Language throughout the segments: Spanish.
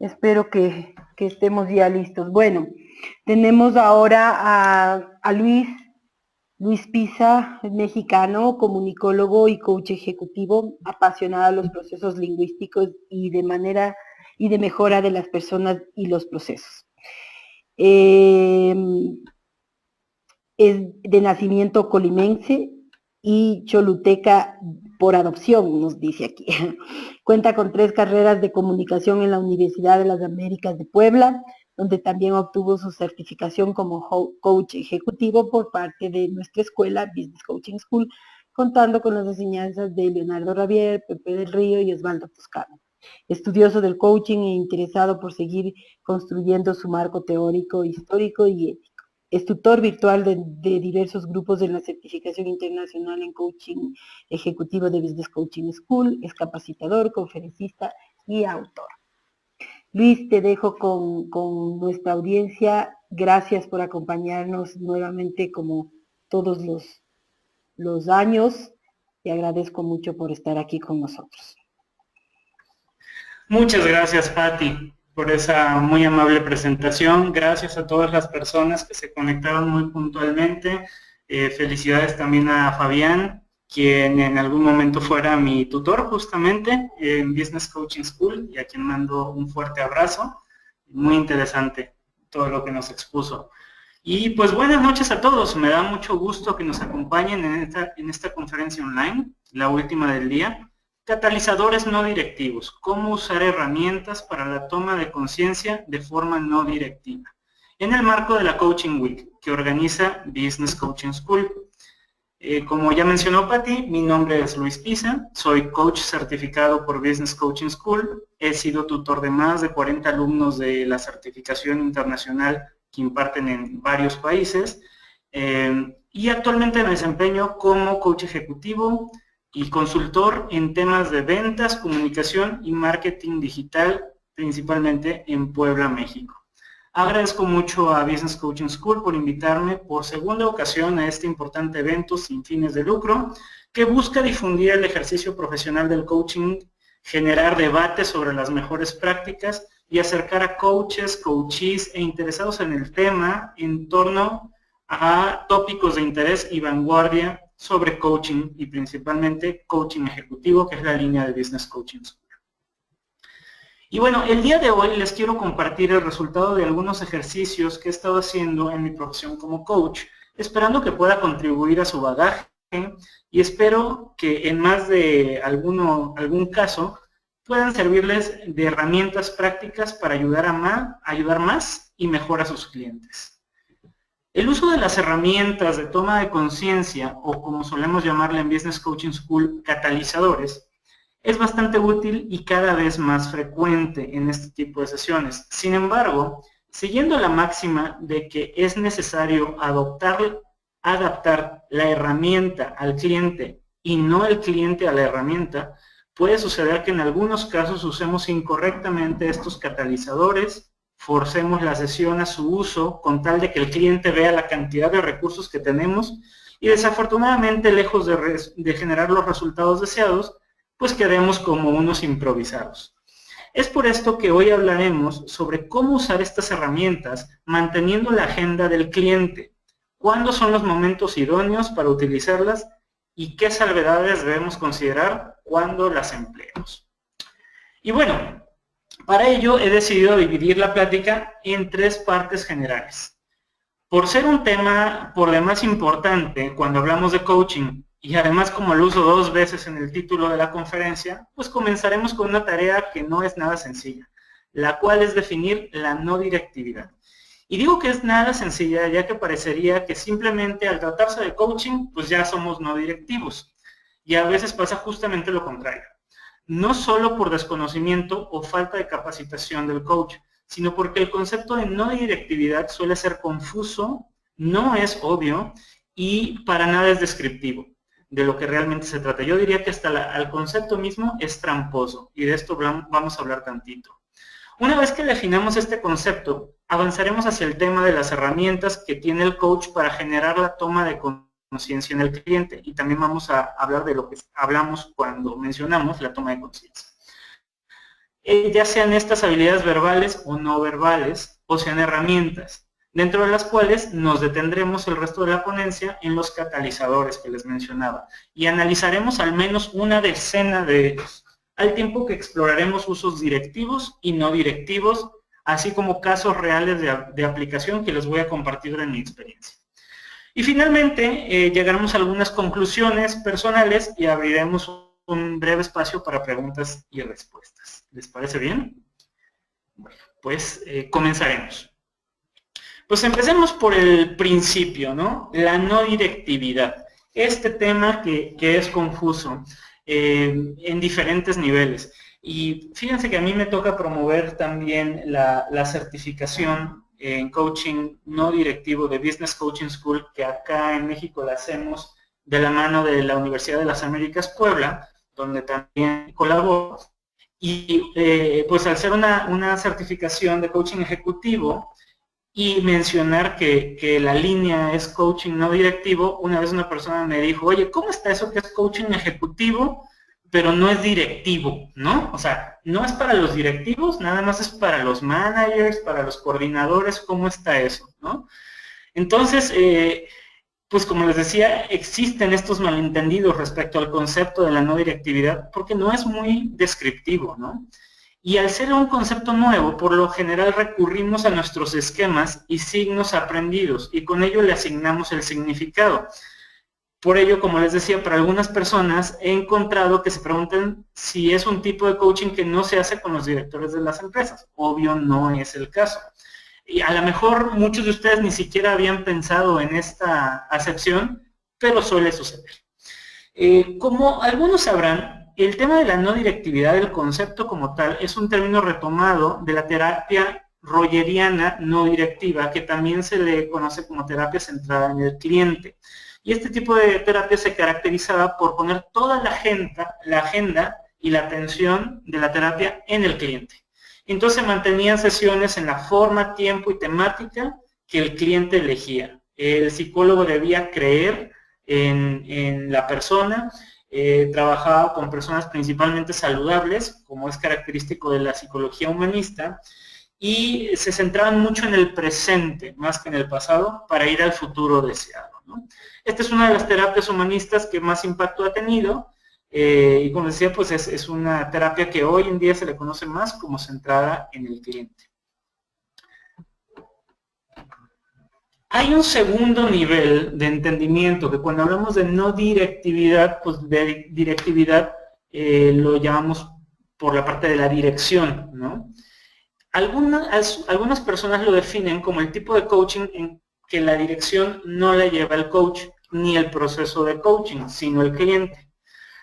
Espero que estemos ya listos. Bueno, tenemos ahora a Luis Pisa, mexicano, comunicólogo y coach ejecutivo, apasionado a los procesos lingüísticos y de mejora de las personas y los procesos. Es de nacimiento colimense y choluteca por adopción, nos dice aquí. Cuenta con 3 carreras de comunicación en la Universidad de las Américas de Puebla, donde también obtuvo su certificación como coach ejecutivo por parte de nuestra escuela, Business Coaching School, contando con las enseñanzas de Leonardo Ravier, Pepe del Río y Osvaldo Toscano. Estudioso del coaching e interesado por seguir construyendo su marco teórico, histórico y ético. Es tutor virtual de diversos grupos de la certificación internacional en coaching ejecutivo de Business Coaching School, es capacitador, conferencista y autor. Luis, te dejo con nuestra audiencia. Gracias por acompañarnos nuevamente como todos los años. Te agradezco mucho por estar aquí con nosotros. Muchas gracias, Patti, por esa muy amable presentación. Gracias a todas las personas que se conectaron muy puntualmente. Felicidades también a Fabián, quien en algún momento fuera mi tutor justamente en Business Coaching School, y a quien mando un fuerte abrazo. Muy interesante todo lo que nos expuso. Y pues buenas noches a todos. Me da mucho gusto que nos acompañen en esta conferencia online, la última del día. Catalizadores no directivos. Cómo usar herramientas para la toma de conciencia de forma no directiva. En el marco de la Coaching Week que organiza Business Coaching School. Como ya mencionó Patti, mi nombre es Luis Pisa, soy coach certificado por Business Coaching School, he sido tutor de más de 40 alumnos de la certificación internacional que imparten en varios países, y actualmente me desempeño como coach ejecutivo y consultor en temas de ventas, comunicación y marketing digital, principalmente en Puebla, México. Agradezco mucho a Business Coaching School por invitarme por segunda ocasión a este importante evento sin fines de lucro que busca difundir el ejercicio profesional del coaching, generar debates sobre las mejores prácticas y acercar a coaches, coachees e interesados en el tema en torno a tópicos de interés y vanguardia sobre coaching y principalmente coaching ejecutivo, que es la línea de Business Coaching School. Y bueno, el día de hoy les quiero compartir el resultado de algunos ejercicios que he estado haciendo en mi profesión como coach, esperando que pueda contribuir a su bagaje y espero que en más de algún caso puedan servirles de herramientas prácticas para ayudar más y mejor a sus clientes. El uso de las herramientas de toma de conciencia, o como solemos llamarle en Business Coaching School, catalizadores, es bastante útil y cada vez más frecuente en este tipo de sesiones. Sin embargo, siguiendo la máxima de que es necesario adaptar la herramienta al cliente y no el cliente a la herramienta, puede suceder que en algunos casos usemos incorrectamente estos catalizadores, forcemos la sesión a su uso con tal de que el cliente vea la cantidad de recursos que tenemos y desafortunadamente, lejos de generar los resultados deseados, pues quedemos como unos improvisados. Es por esto que hoy hablaremos sobre cómo usar estas herramientas manteniendo la agenda del cliente, cuándo son los momentos idóneos para utilizarlas y qué salvedades debemos considerar cuando las empleemos. Y bueno, para ello he decidido dividir la plática en 3 partes generales. Por ser un tema por demás importante cuando hablamos de coaching, y además como lo uso 2 veces en el título de la conferencia, pues comenzaremos con una tarea que no es nada sencilla, la cual es definir la no directividad. Y digo que es nada sencilla ya que parecería que simplemente al tratarse de coaching, pues ya somos no directivos. Y a veces pasa justamente lo contrario. No solo por desconocimiento o falta de capacitación del coach, sino porque el concepto de no directividad suele ser confuso, no es obvio y para nada es descriptivo de lo que realmente se trata. Yo diría que hasta el concepto mismo es tramposo y de esto vamos a hablar tantito. Una vez que definamos este concepto, avanzaremos hacia el tema de las herramientas que tiene el coach para generar la toma de conciencia en el cliente y también vamos a hablar de lo que hablamos cuando mencionamos la toma de conciencia. ya sean estas habilidades verbales o no verbales, o sean herramientas, dentro de las cuales nos detendremos el resto de la ponencia en los catalizadores que les mencionaba, y analizaremos al menos una decena de ellos, al tiempo que exploraremos usos directivos y no directivos, así como casos reales de aplicación que les voy a compartir en mi experiencia. Y finalmente, llegaremos a algunas conclusiones personales y abriremos un breve espacio para preguntas y respuestas. ¿Les parece bien? Bueno, pues comenzaremos. Pues empecemos por el principio, ¿no? La no directividad. Este tema que es confuso en diferentes niveles. Y fíjense que a mí me toca promover también la certificación en coaching no directivo de Business Coaching School, que acá en México la hacemos de la mano de la Universidad de las Américas Puebla, donde también colaboro. Y pues al ser una certificación de coaching ejecutivo y mencionar que la línea es coaching no directivo, una vez una persona me dijo, oye, ¿cómo está eso que es coaching ejecutivo, pero no es directivo, ¿no? O sea, no es para los directivos, nada más es para los managers, para los coordinadores, ¿cómo está eso, no? Entonces, pues como les decía, existen estos malentendidos respecto al concepto de la no directividad, porque no es muy descriptivo, ¿no? Y al ser un concepto nuevo, por lo general recurrimos a nuestros esquemas y signos aprendidos, y con ello le asignamos el significado. Por ello, como les decía, para algunas personas he encontrado que se preguntan si es un tipo de coaching que no se hace con los directores de las empresas. Obvio, no es el caso. Y a lo mejor muchos de ustedes ni siquiera habían pensado en esta acepción, pero suele suceder. Como algunos sabrán, el tema de la no directividad, el concepto como tal, es un término retomado de la terapia rogeriana no directiva, que también se le conoce como terapia centrada en el cliente. Y este tipo de terapia se caracterizaba por poner toda la agenda y la atención de la terapia en el cliente. Entonces se mantenían sesiones en la forma, tiempo y temática que el cliente elegía. El psicólogo debía creer en la persona, trabajaba con personas principalmente saludables, como es característico de la psicología humanista, y se centraban mucho en el presente, más que en el pasado, para ir al futuro deseado, ¿no? Esta es una de las terapias humanistas que más impacto ha tenido, y como decía, pues es una terapia que hoy en día se le conoce más como centrada en el cliente. Hay un segundo nivel de entendimiento, que cuando hablamos de no directividad, pues de directividad lo llamamos por la parte de la dirección, ¿no? Algunas personas lo definen como el tipo de coaching en que la dirección no la lleva el coach, ni el proceso de coaching, sino el cliente.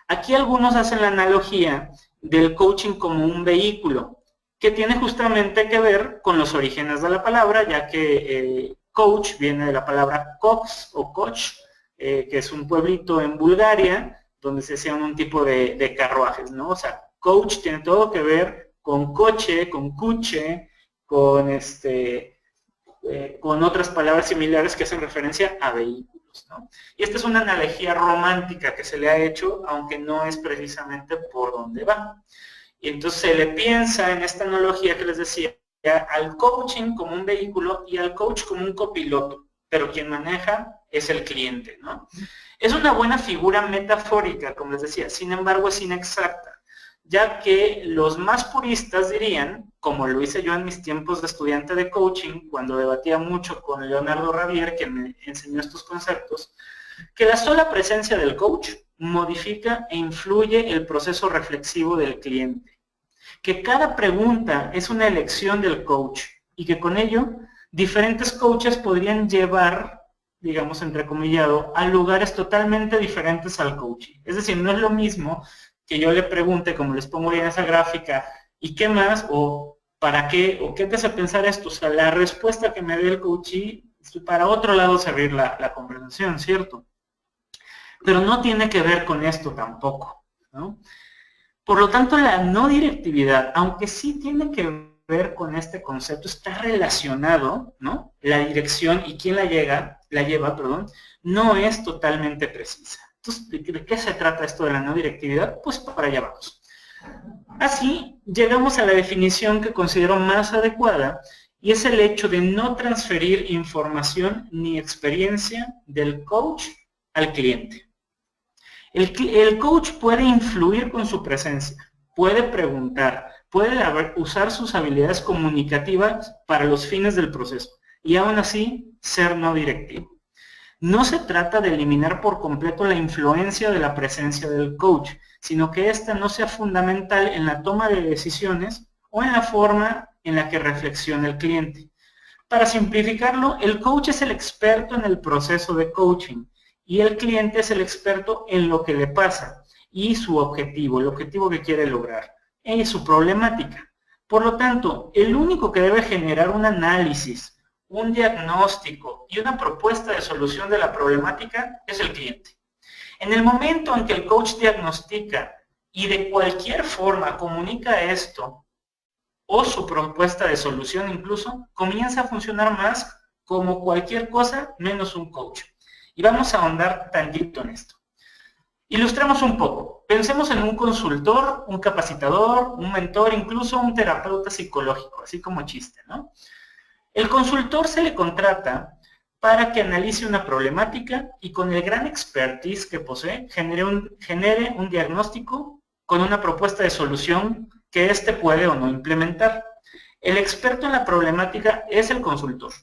Aquí algunos hacen la analogía del coaching como un vehículo, que tiene justamente que ver con los orígenes de la palabra, ya que coach viene de la palabra cox o coch, que es un pueblito en Bulgaria, donde se hacían un tipo de carruajes, ¿no? O sea, coach tiene todo que ver con coche, con cuche, con otras palabras similares que hacen referencia a vehículos, ¿no? Y esta es una analogía romántica que se le ha hecho, aunque no es precisamente por dónde va. Y entonces se le piensa en esta analogía que les decía, al coaching como un vehículo y al coach como un copiloto, pero quien maneja es el cliente, ¿no? Es una buena figura metafórica, como les decía, sin embargo es inexacta, ya que los más puristas dirían, como lo hice yo en mis tiempos de estudiante de coaching, cuando debatía mucho con Leonardo Ravier, que me enseñó estos conceptos, que la sola presencia del coach modifica e influye el proceso reflexivo del cliente, que cada pregunta es una elección del coach y que con ello diferentes coaches podrían llevar, digamos entrecomillado, a lugares totalmente diferentes al coaching. Es decir, no es lo mismo que yo le pregunte, como les pongo ahí en esa gráfica, ¿y qué más? O ¿para qué? ¿O qué te hace pensar esto? O sea, la respuesta que me dé el coachee, para otro lado servir la conversación, ¿cierto? Pero no tiene que ver con esto tampoco, ¿no? Por lo tanto, la no directividad, aunque sí tiene que ver con este concepto, está relacionado, ¿no? La dirección y quién la lleva, no es totalmente precisa. Entonces, ¿de qué se trata esto de la no directividad? Pues para allá vamos. Así, llegamos a la definición que considero más adecuada, y es el hecho de no transferir información ni experiencia del coach al cliente. El coach puede influir con su presencia, puede preguntar, puede usar sus habilidades comunicativas para los fines del proceso y aún así ser no directivo. No se trata de eliminar por completo la influencia de la presencia del coach, sino que ésta no sea fundamental en la toma de decisiones o en la forma en la que reflexiona el cliente. Para simplificarlo, el coach es el experto en el proceso de coaching y el cliente es el experto en lo que le pasa y su objetivo, el objetivo que quiere lograr, y su problemática. Por lo tanto, el único que debe generar un análisis, un diagnóstico y una propuesta de solución de la problemática es el cliente. En el momento en que el coach diagnostica y de cualquier forma comunica esto, o su propuesta de solución incluso, comienza a funcionar más como cualquier cosa menos un coach. Y vamos a ahondar tantito en esto. Ilustremos un poco. Pensemos en un consultor, un capacitador, un mentor, incluso un terapeuta psicológico, así como chiste, ¿no? El consultor se le contrata para que analice una problemática y con el gran expertise que posee, genere un diagnóstico con una propuesta de solución que éste puede o no implementar. El experto en la problemática es el consultor.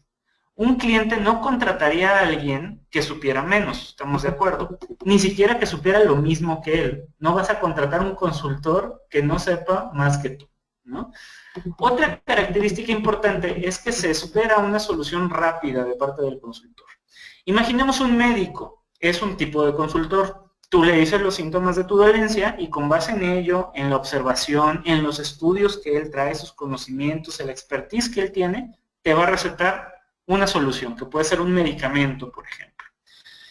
Un cliente no contrataría a alguien que supiera menos, ¿estamos de acuerdo? Ni siquiera que supiera lo mismo que él. No vas a contratar a un consultor que no sepa más que tú, ¿no? Otra característica importante es que se espera una solución rápida de parte del consultor. Imaginemos un médico, es un tipo de consultor. Tú le dices los síntomas de tu dolencia y con base en ello, en la observación, en los estudios que él trae, sus conocimientos, el expertise que él tiene, te va a recetar una solución, que puede ser un medicamento, por ejemplo.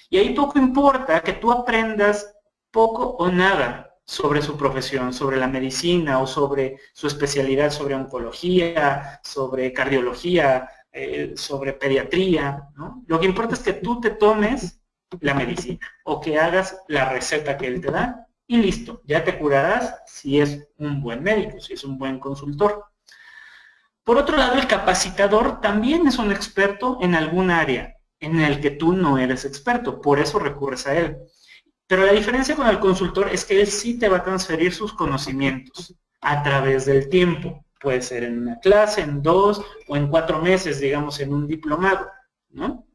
Y ahí poco importa que tú aprendas poco o nada sobre su profesión, sobre la medicina o sobre su especialidad, sobre oncología, sobre cardiología, sobre pediatría, ¿no? Lo que importa es que tú te tomes la medicina o que hagas la receta que él te da y listo, ya te curarás si es un buen médico, si es un buen consultor. Por otro lado, el capacitador también es un experto en algún área en el que tú no eres experto, por eso recurres a él. Pero la diferencia con el consultor es que él sí te va a transferir sus conocimientos a través del tiempo. Puede ser en una clase, en 2 o en 4 meses, digamos, en un diplomado, ¿no?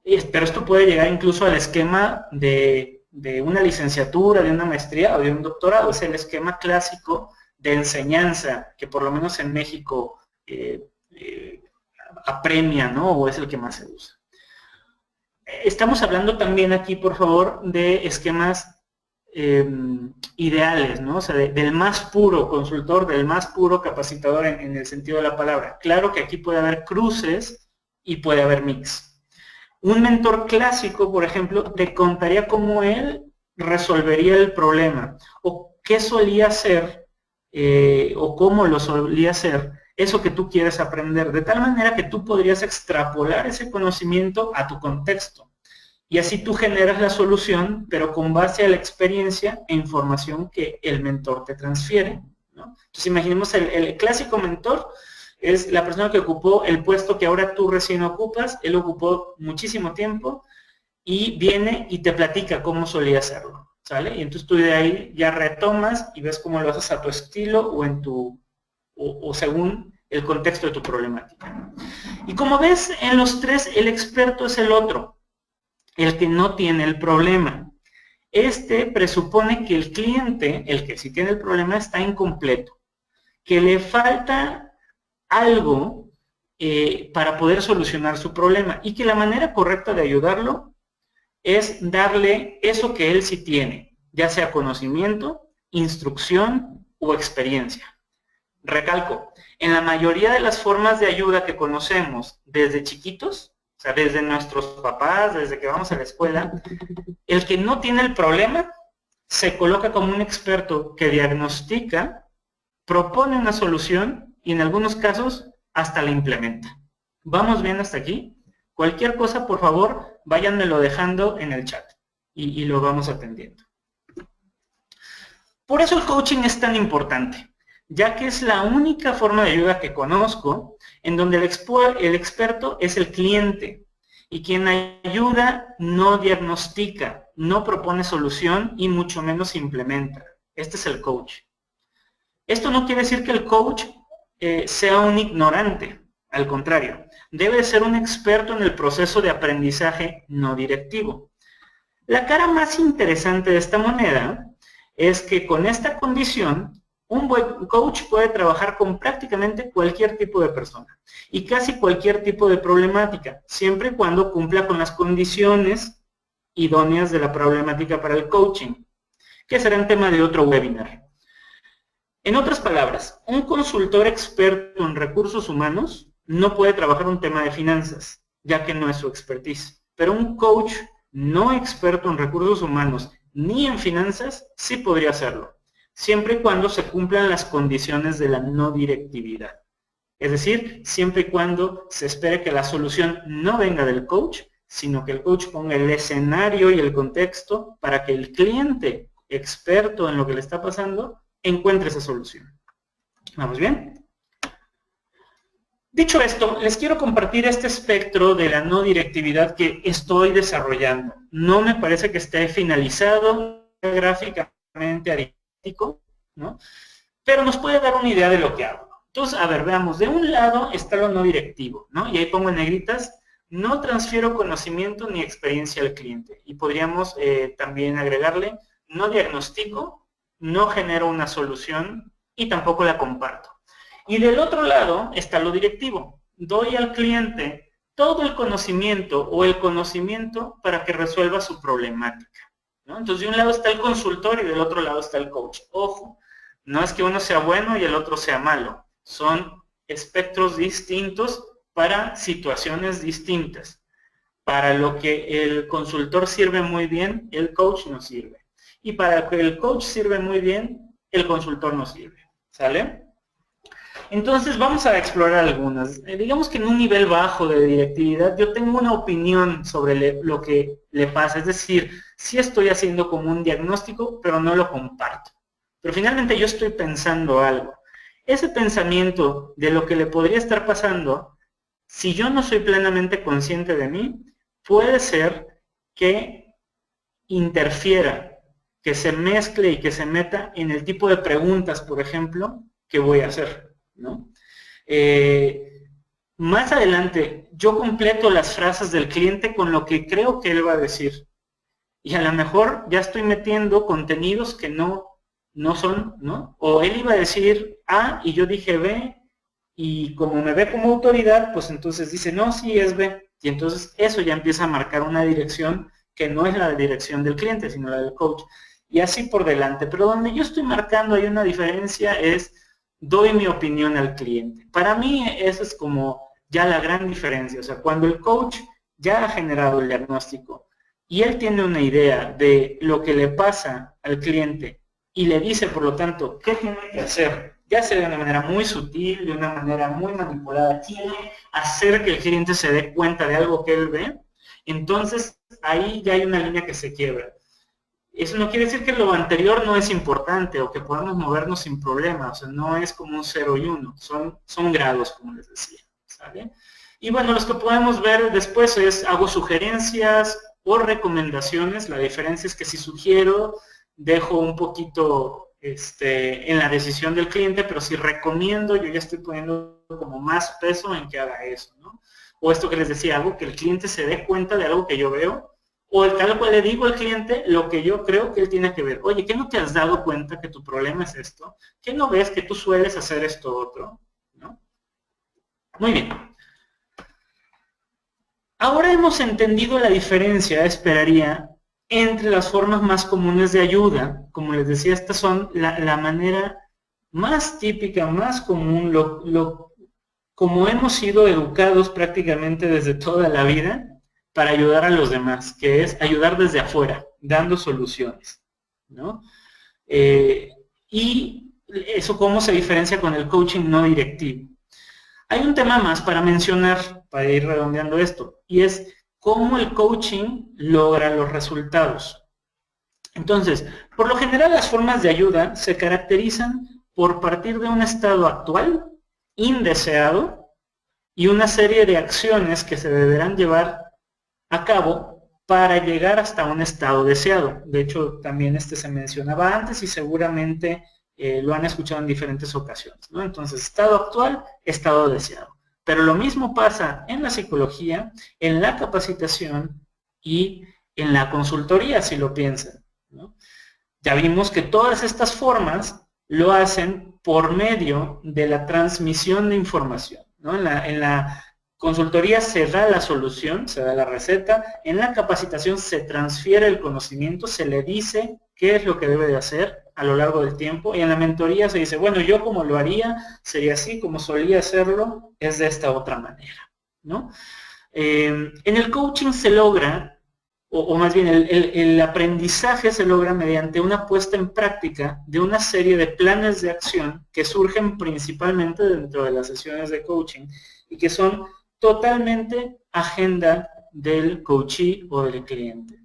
Pero esto puede llegar incluso al esquema de una licenciatura, de una maestría o de un doctorado. Es el esquema clásico de enseñanza que por lo menos en México apremia, ¿no? O es el que más se usa. Estamos hablando también aquí, por favor, de esquemas ideales, ¿no? O sea, del más puro consultor, del más puro capacitador en el sentido de la palabra. Claro que aquí puede haber cruces y puede haber mix. Un mentor clásico, por ejemplo, te contaría cómo él resolvería el problema o qué solía hacer o cómo lo solía hacer eso que tú quieres aprender, de tal manera que tú podrías extrapolar ese conocimiento a tu contexto. Y así tú generas la solución, pero con base a la experiencia e información que el mentor te transfiere, ¿no? Entonces imaginemos el clásico mentor es la persona que ocupó el puesto que ahora tú recién ocupas, él ocupó muchísimo tiempo y viene y te platica cómo solía hacerlo, ¿sale? Y entonces tú de ahí ya retomas y ves cómo lo haces a tu estilo o en tu o según el contexto de tu problemática. Y como ves, en los tres el experto es el otro, el que no tiene el problema. Este presupone que el cliente, el que sí tiene el problema, está incompleto, que le falta algo para poder solucionar su problema y que la manera correcta de ayudarlo es darle eso que él sí tiene, ya sea conocimiento, instrucción o experiencia. Recalco, en la mayoría de las formas de ayuda que conocemos desde chiquitos, o sea, desde nuestros papás, desde que vamos a la escuela, el que no tiene el problema se coloca como un experto que diagnostica, propone una solución y en algunos casos hasta la implementa. ¿Vamos bien hasta aquí? Cualquier cosa, por favor, váyanmelo dejando en el chat y lo vamos atendiendo. Por eso el coaching es tan importante, ya que es la única forma de ayuda que conozco en donde el experto es el cliente y quien ayuda no diagnostica, no propone solución y mucho menos implementa. Este es el coach. Esto no quiere decir que el coach sea un ignorante, al contrario, debe ser un experto en el proceso de aprendizaje no directivo. La cara más interesante de esta moneda es que con esta condición, un buen coach puede trabajar con prácticamente cualquier tipo de persona y casi cualquier tipo de problemática, siempre y cuando cumpla con las condiciones idóneas de la problemática para el coaching, que será el tema de otro webinar. En otras palabras, un consultor experto en recursos humanos no puede trabajar un tema de finanzas, ya que no es su expertise. Pero un coach no experto en recursos humanos ni en finanzas sí podría hacerlo, siempre y cuando se cumplan las condiciones de la no directividad. Es decir, siempre y cuando se espere que la solución no venga del coach, sino que el coach ponga el escenario y el contexto para que el cliente experto en lo que le está pasando encuentre esa solución. ¿Vamos bien? Dicho esto, les quiero compartir este espectro de la no directividad que estoy desarrollando. No me parece que esté finalizado gráficamente aritmético, ¿no? Pero nos puede dar una idea de lo que hago. Entonces, a ver, veamos. De un lado está lo no directivo, ¿no? Y ahí pongo en negritas, no transfiero conocimiento ni experiencia al cliente. Y podríamos también agregarle, no diagnostico, no genero una solución y tampoco la comparto. Y del otro lado está lo directivo. Doy al cliente todo el conocimiento o el conocimiento para que resuelva su problemática, ¿no? Entonces, de un lado está el consultor y del otro lado está el coach. Ojo, no es que uno sea bueno y el otro sea malo. Son espectros distintos para situaciones distintas. Para lo que el consultor sirve muy bien, el coach no sirve. Y para lo que el coach sirve muy bien, el consultor no sirve. ¿Sale? Entonces vamos a explorar algunas. Digamos que en un nivel bajo de directividad yo tengo una opinión sobre lo que le pasa. Es decir, sí estoy haciendo como un diagnóstico, pero no lo comparto. Pero finalmente yo estoy pensando algo. Ese pensamiento de lo que le podría estar pasando, si yo no soy plenamente consciente de mí, puede ser que interfiera, que se mezcle y que se meta en el tipo de preguntas, por ejemplo, que voy a hacer, ¿no? Más adelante, yo completo las frases del cliente con lo que creo que él va a decir. Y a lo mejor ya estoy metiendo contenidos que no son, ¿no? O él iba a decir A y yo dije B, y como me ve como autoridad, pues entonces dice, no, sí es B. Y entonces eso ya empieza a marcar una dirección que no es la dirección del cliente, sino la del coach. Y así por delante. Pero donde yo estoy marcando hay una diferencia es, doy mi opinión al cliente. Para mí eso es como ya la gran diferencia. O sea, cuando el coach ya ha generado el diagnóstico y él tiene una idea de lo que le pasa al cliente y le dice, por lo tanto, qué tiene que hacer, ya sea de una manera muy sutil, de una manera muy manipulada, quiere hacer que el cliente se dé cuenta de algo que él ve, entonces ahí ya hay una línea que se quiebra. Eso no quiere decir que lo anterior no es importante o que podamos movernos sin problema, o sea, no es como un 0 y 1, son grados, como les decía, ¿sale? Y bueno, los que podemos ver después es, hago sugerencias o recomendaciones. La diferencia es que si sugiero, dejo un poquito en la decisión del cliente, pero si recomiendo, yo ya estoy poniendo como más peso en que haga eso, ¿no? O esto que les decía, algo que el cliente se dé cuenta de algo que yo veo, o tal cual le digo al cliente lo que yo creo que él tiene que ver. Oye, ¿qué no te has dado cuenta que tu problema es esto? ¿Qué no ves que tú sueles hacer esto otro? ¿No? Muy bien. Ahora hemos entendido la diferencia, esperaría, entre las formas más comunes de ayuda. Como les decía, estas son la manera más típica, más común, como hemos sido educados prácticamente desde toda la vida para ayudar a los demás, que es ayudar desde afuera, dando soluciones, ¿no? Y eso cómo se diferencia con el coaching no directivo. Hay un tema más para mencionar, para ir redondeando esto, y es cómo el coaching logra los resultados. Entonces, por lo general las formas de ayuda se caracterizan por partir de un estado actual, indeseado, y una serie de acciones que se deberán llevar a cabo para llegar hasta un estado deseado. De hecho, también se mencionaba antes y seguramente lo han escuchado en diferentes ocasiones, ¿no? Entonces, estado actual, estado deseado. Pero lo mismo pasa en la psicología, en la capacitación y en la consultoría, si lo piensan, ¿no? Ya vimos que todas estas formas lo hacen por medio de la transmisión de información, ¿no? En la consultoría se da la solución, se da la receta, en la capacitación se transfiere el conocimiento, se le dice qué es lo que debe de hacer a lo largo del tiempo, y en la mentoría se dice, bueno, yo como lo haría, sería así, como solía hacerlo, es de esta otra manera, ¿no? En el coaching se logra, o más bien el aprendizaje se logra mediante una puesta en práctica de una serie de planes de acción que surgen principalmente dentro de las sesiones de coaching y que son totalmente agenda del coachee o del cliente.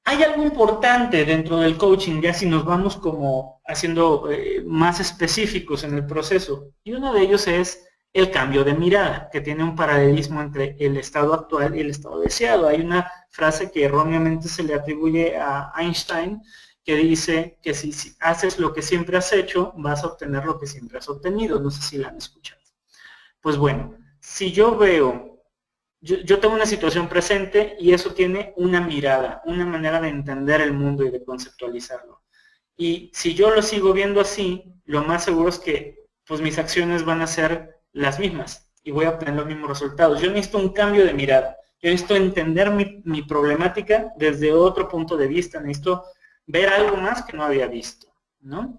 Hay algo importante dentro del coaching, ya si nos vamos como haciendo más específicos en el proceso, y uno de ellos es el cambio de mirada, que tiene un paralelismo entre el estado actual y el estado deseado. Hay una frase que erróneamente se le atribuye a Einstein, que dice que si haces lo que siempre has hecho, vas a obtener lo que siempre has obtenido. No sé si la han escuchado. Pues bueno, si yo veo, yo tengo una situación presente y eso tiene una mirada, una manera de entender el mundo y de conceptualizarlo. Y si yo lo sigo viendo así, lo más seguro es que pues mis acciones van a ser las mismas y voy a obtener los mismos resultados. Yo necesito un cambio de mirada. Yo necesito entender mi problemática desde otro punto de vista. Necesito ver algo más que no había visto, ¿no?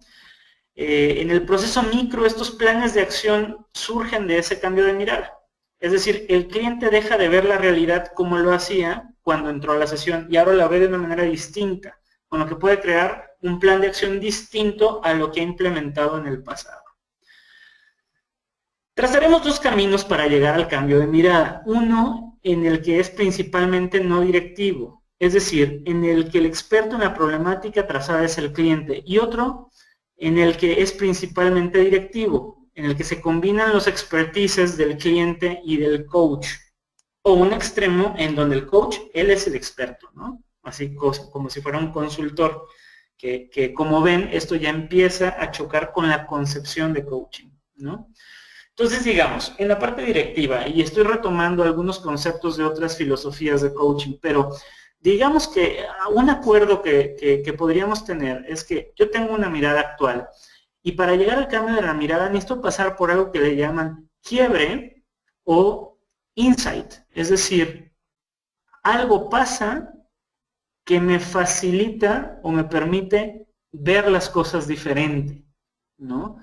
En el proceso micro, estos planes de acción surgen de ese cambio de mirada. Es decir, el cliente deja de ver la realidad como lo hacía cuando entró a la sesión y ahora la ve de una manera distinta, con lo que puede crear un plan de acción distinto a lo que ha implementado en el pasado. Trazaremos dos caminos para llegar al cambio de mirada. Uno en el que es principalmente no directivo, es decir, en el que el experto en la problemática trazada es el cliente, y otro en el que es principalmente directivo, en el que se combinan los expertices del cliente y del coach, o un extremo en donde el coach, él es el experto, ¿no? Así como si fuera un consultor, que como ven, esto ya empieza a chocar con la concepción de coaching, ¿no? Entonces, digamos, en la parte directiva, y estoy retomando algunos conceptos de otras filosofías de coaching, pero digamos que un acuerdo que podríamos tener es que yo tengo una mirada actual y para llegar al cambio de la mirada necesito pasar por algo que le llaman quiebre o insight, es decir, algo pasa que me facilita o me permite ver las cosas diferente, ¿no?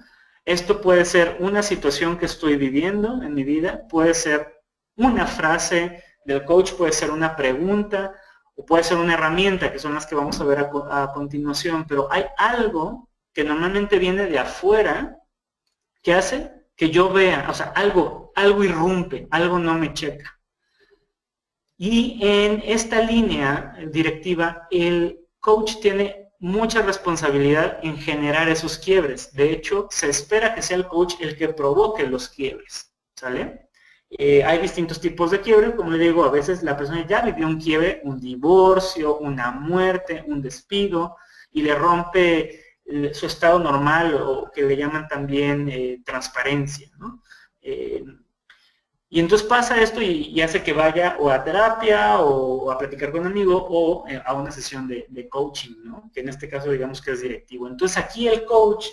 Esto puede ser una situación que estoy viviendo en mi vida, puede ser una frase del coach, puede ser una pregunta, o puede ser una herramienta, que son las que vamos a ver a continuación, pero hay algo que normalmente viene de afuera que hace que yo vea, o sea, algo irrumpe, algo no me checa. Y en esta línea directiva, el coach tiene mucha responsabilidad en generar esos quiebres. De hecho, se espera que sea el coach el que provoque los quiebres, ¿sale? Hay distintos tipos de quiebre, como le digo, a veces la persona ya vivió un quiebre, un divorcio, una muerte, un despido, y le rompe su estado normal, o que le llaman también transparencia, ¿no? Y entonces pasa esto y hace que vaya o a terapia o a platicar con un amigo o a una sesión de coaching, ¿no? Que en este caso digamos que es directivo. Entonces aquí el coach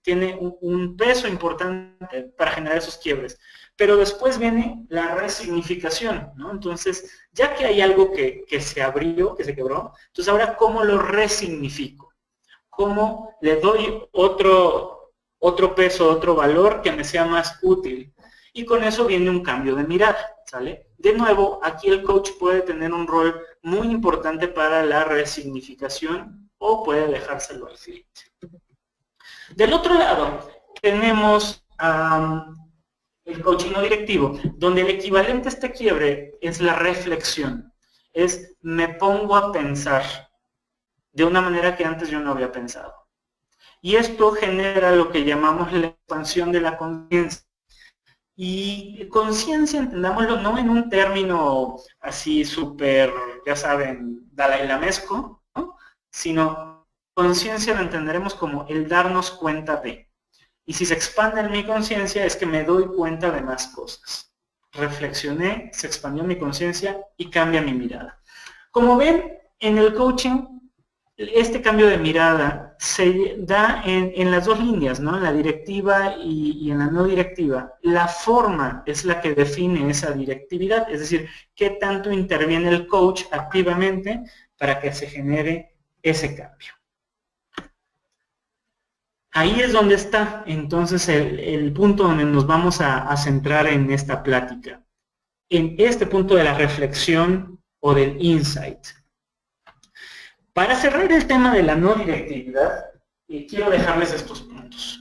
tiene un peso importante para generar esos quiebres. Pero después viene la resignificación, ¿no? Entonces, ya que hay algo que se abrió, que se quebró, entonces ahora ¿cómo lo resignifico? ¿Cómo le doy otro peso, otro valor que me sea más útil? Y con eso viene un cambio de mirada, ¿sale? De nuevo, aquí el coach puede tener un rol muy importante para la resignificación o puede dejárselo al cliente. Del otro lado, tenemos el coaching no directivo, donde el equivalente a este quiebre es la reflexión. Es me pongo a pensar, de una manera que antes yo no había pensado. Y esto genera lo que llamamos la expansión de la conciencia. Y conciencia, entendámoslo, no en un término así súper, ya saben, dalailamesco, ¿no? Sino conciencia lo entenderemos como el darnos cuenta de. Y si se expande en mi conciencia es que me doy cuenta de más cosas. Reflexioné, se expandió mi conciencia y cambia mi mirada. Como ven, en el coaching, este cambio de mirada se da en las dos líneas, ¿no? En la directiva y en la no directiva. La forma es la que define esa directividad, es decir, qué tanto interviene el coach activamente para que se genere ese cambio. Ahí es donde está entonces el punto donde nos vamos a centrar en esta plática, en este punto de la reflexión o del insight. Para cerrar el tema de la no directividad, quiero dejarles estos puntos.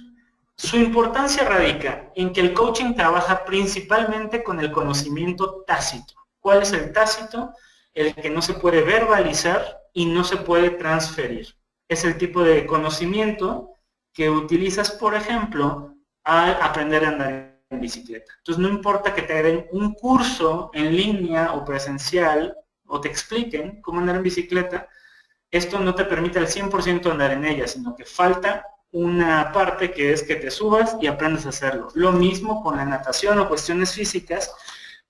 Su importancia radica en que el coaching trabaja principalmente con el conocimiento tácito. ¿Cuál es el tácito? El que no se puede verbalizar y no se puede transferir. Es el tipo de conocimiento que utilizas, por ejemplo, al aprender a andar en bicicleta. Entonces, no importa que te den un curso en línea o presencial o te expliquen cómo andar en bicicleta, esto no te permite al 100% andar en ella, sino que falta una parte que es que te subas y aprendas a hacerlo. Lo mismo con la natación o cuestiones físicas,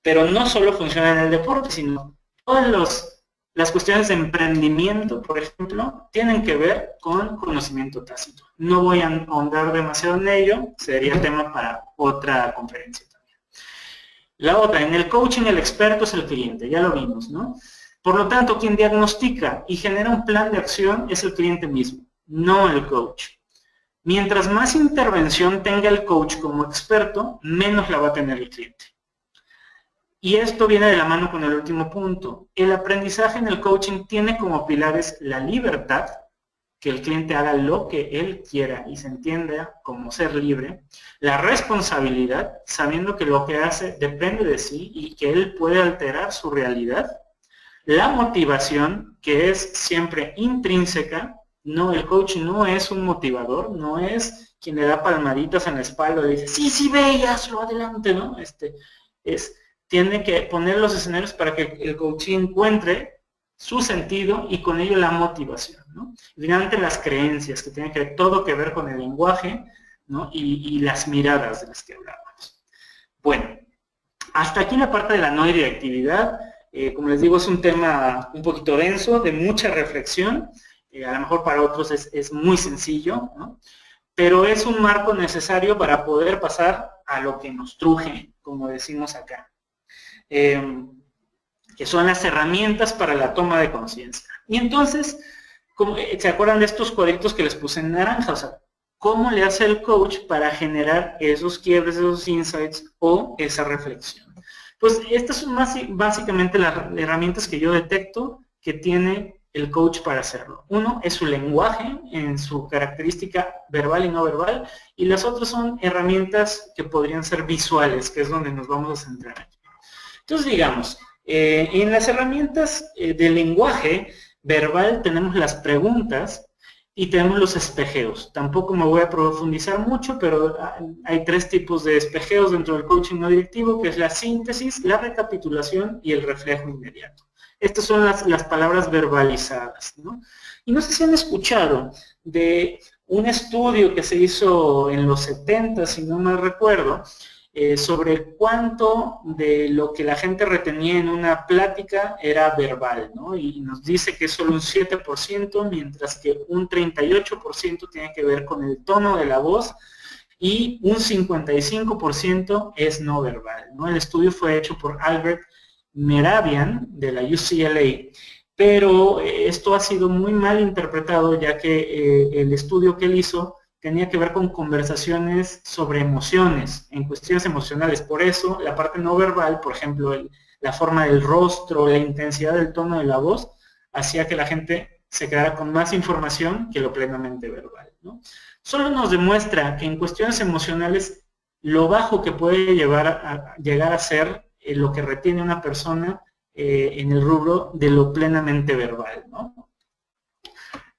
pero no solo funciona en el deporte, sino todas las cuestiones de emprendimiento, por ejemplo, tienen que ver con conocimiento tácito. No voy a ahondar demasiado en ello, sería tema para otra conferencia también. La otra, en el coaching el experto es el cliente, ya lo vimos, ¿no? Por lo tanto, quien diagnostica y genera un plan de acción es el cliente mismo, no el coach. Mientras más intervención tenga el coach como experto, menos la va a tener el cliente. Y esto viene de la mano con el último punto. El aprendizaje en el coaching tiene como pilares la libertad, que el cliente haga lo que él quiera y se entienda como ser libre, la responsabilidad, sabiendo que lo que hace depende de sí y que él puede alterar su realidad, la motivación, que es siempre intrínseca. No, el coach no es un motivador, no es quien le da palmaditas en la espalda y dice, sí, ve y hazlo adelante, ¿no? Tiene que poner los escenarios para que el coach encuentre su sentido y con ello la motivación, ¿no? Y finalmente las creencias, que tienen todo que ver con el lenguaje, ¿no? Y las miradas de las que hablábamos. Bueno, hasta aquí la parte de la no directividad. Como les digo, es un tema un poquito denso, de mucha reflexión. A lo mejor para otros es muy sencillo, ¿no? Pero es un marco necesario para poder pasar a lo que nos truje, como decimos acá. Que son las herramientas para la toma de conciencia. Y entonces, ¿se acuerdan de estos cuadritos que les puse en naranja? O sea, ¿cómo le hace el coach para generar esos quiebres, esos insights o esa reflexión? Pues estas son básicamente las herramientas que yo detecto que tiene el coach para hacerlo. Uno es su lenguaje en su característica verbal y no verbal, y las otras son herramientas que podrían ser visuales, que es donde nos vamos a centrar aquí. Entonces, digamos, en las herramientas de lenguaje verbal tenemos las preguntas y tenemos los espejeos. Tampoco me voy a profundizar mucho, pero hay 3 tipos de espejeos dentro del coaching no directivo, que es la síntesis, la recapitulación y el reflejo inmediato. Estas son las palabras verbalizadas, ¿no? Y no sé si han escuchado de un estudio que se hizo en los 70, si no mal recuerdo, sobre cuánto de lo que la gente retenía en una plática era verbal, ¿no? Y nos dice que es solo un 7%, mientras que un 38% tiene que ver con el tono de la voz y un 55% es no verbal, ¿no? El estudio fue hecho por Albert Mehrabian de la UCLA, pero esto ha sido muy mal interpretado, ya que el estudio que él hizo tenía que ver con conversaciones sobre emociones, en cuestiones emocionales. Por eso, la parte no verbal, por ejemplo, la forma del rostro, la intensidad del tono de la voz, hacía que la gente se quedara con más información que lo plenamente verbal, ¿no? Solo nos demuestra que en cuestiones emocionales, lo bajo que puede llegar a ser lo que retiene una persona en el rubro de lo plenamente verbal, ¿no?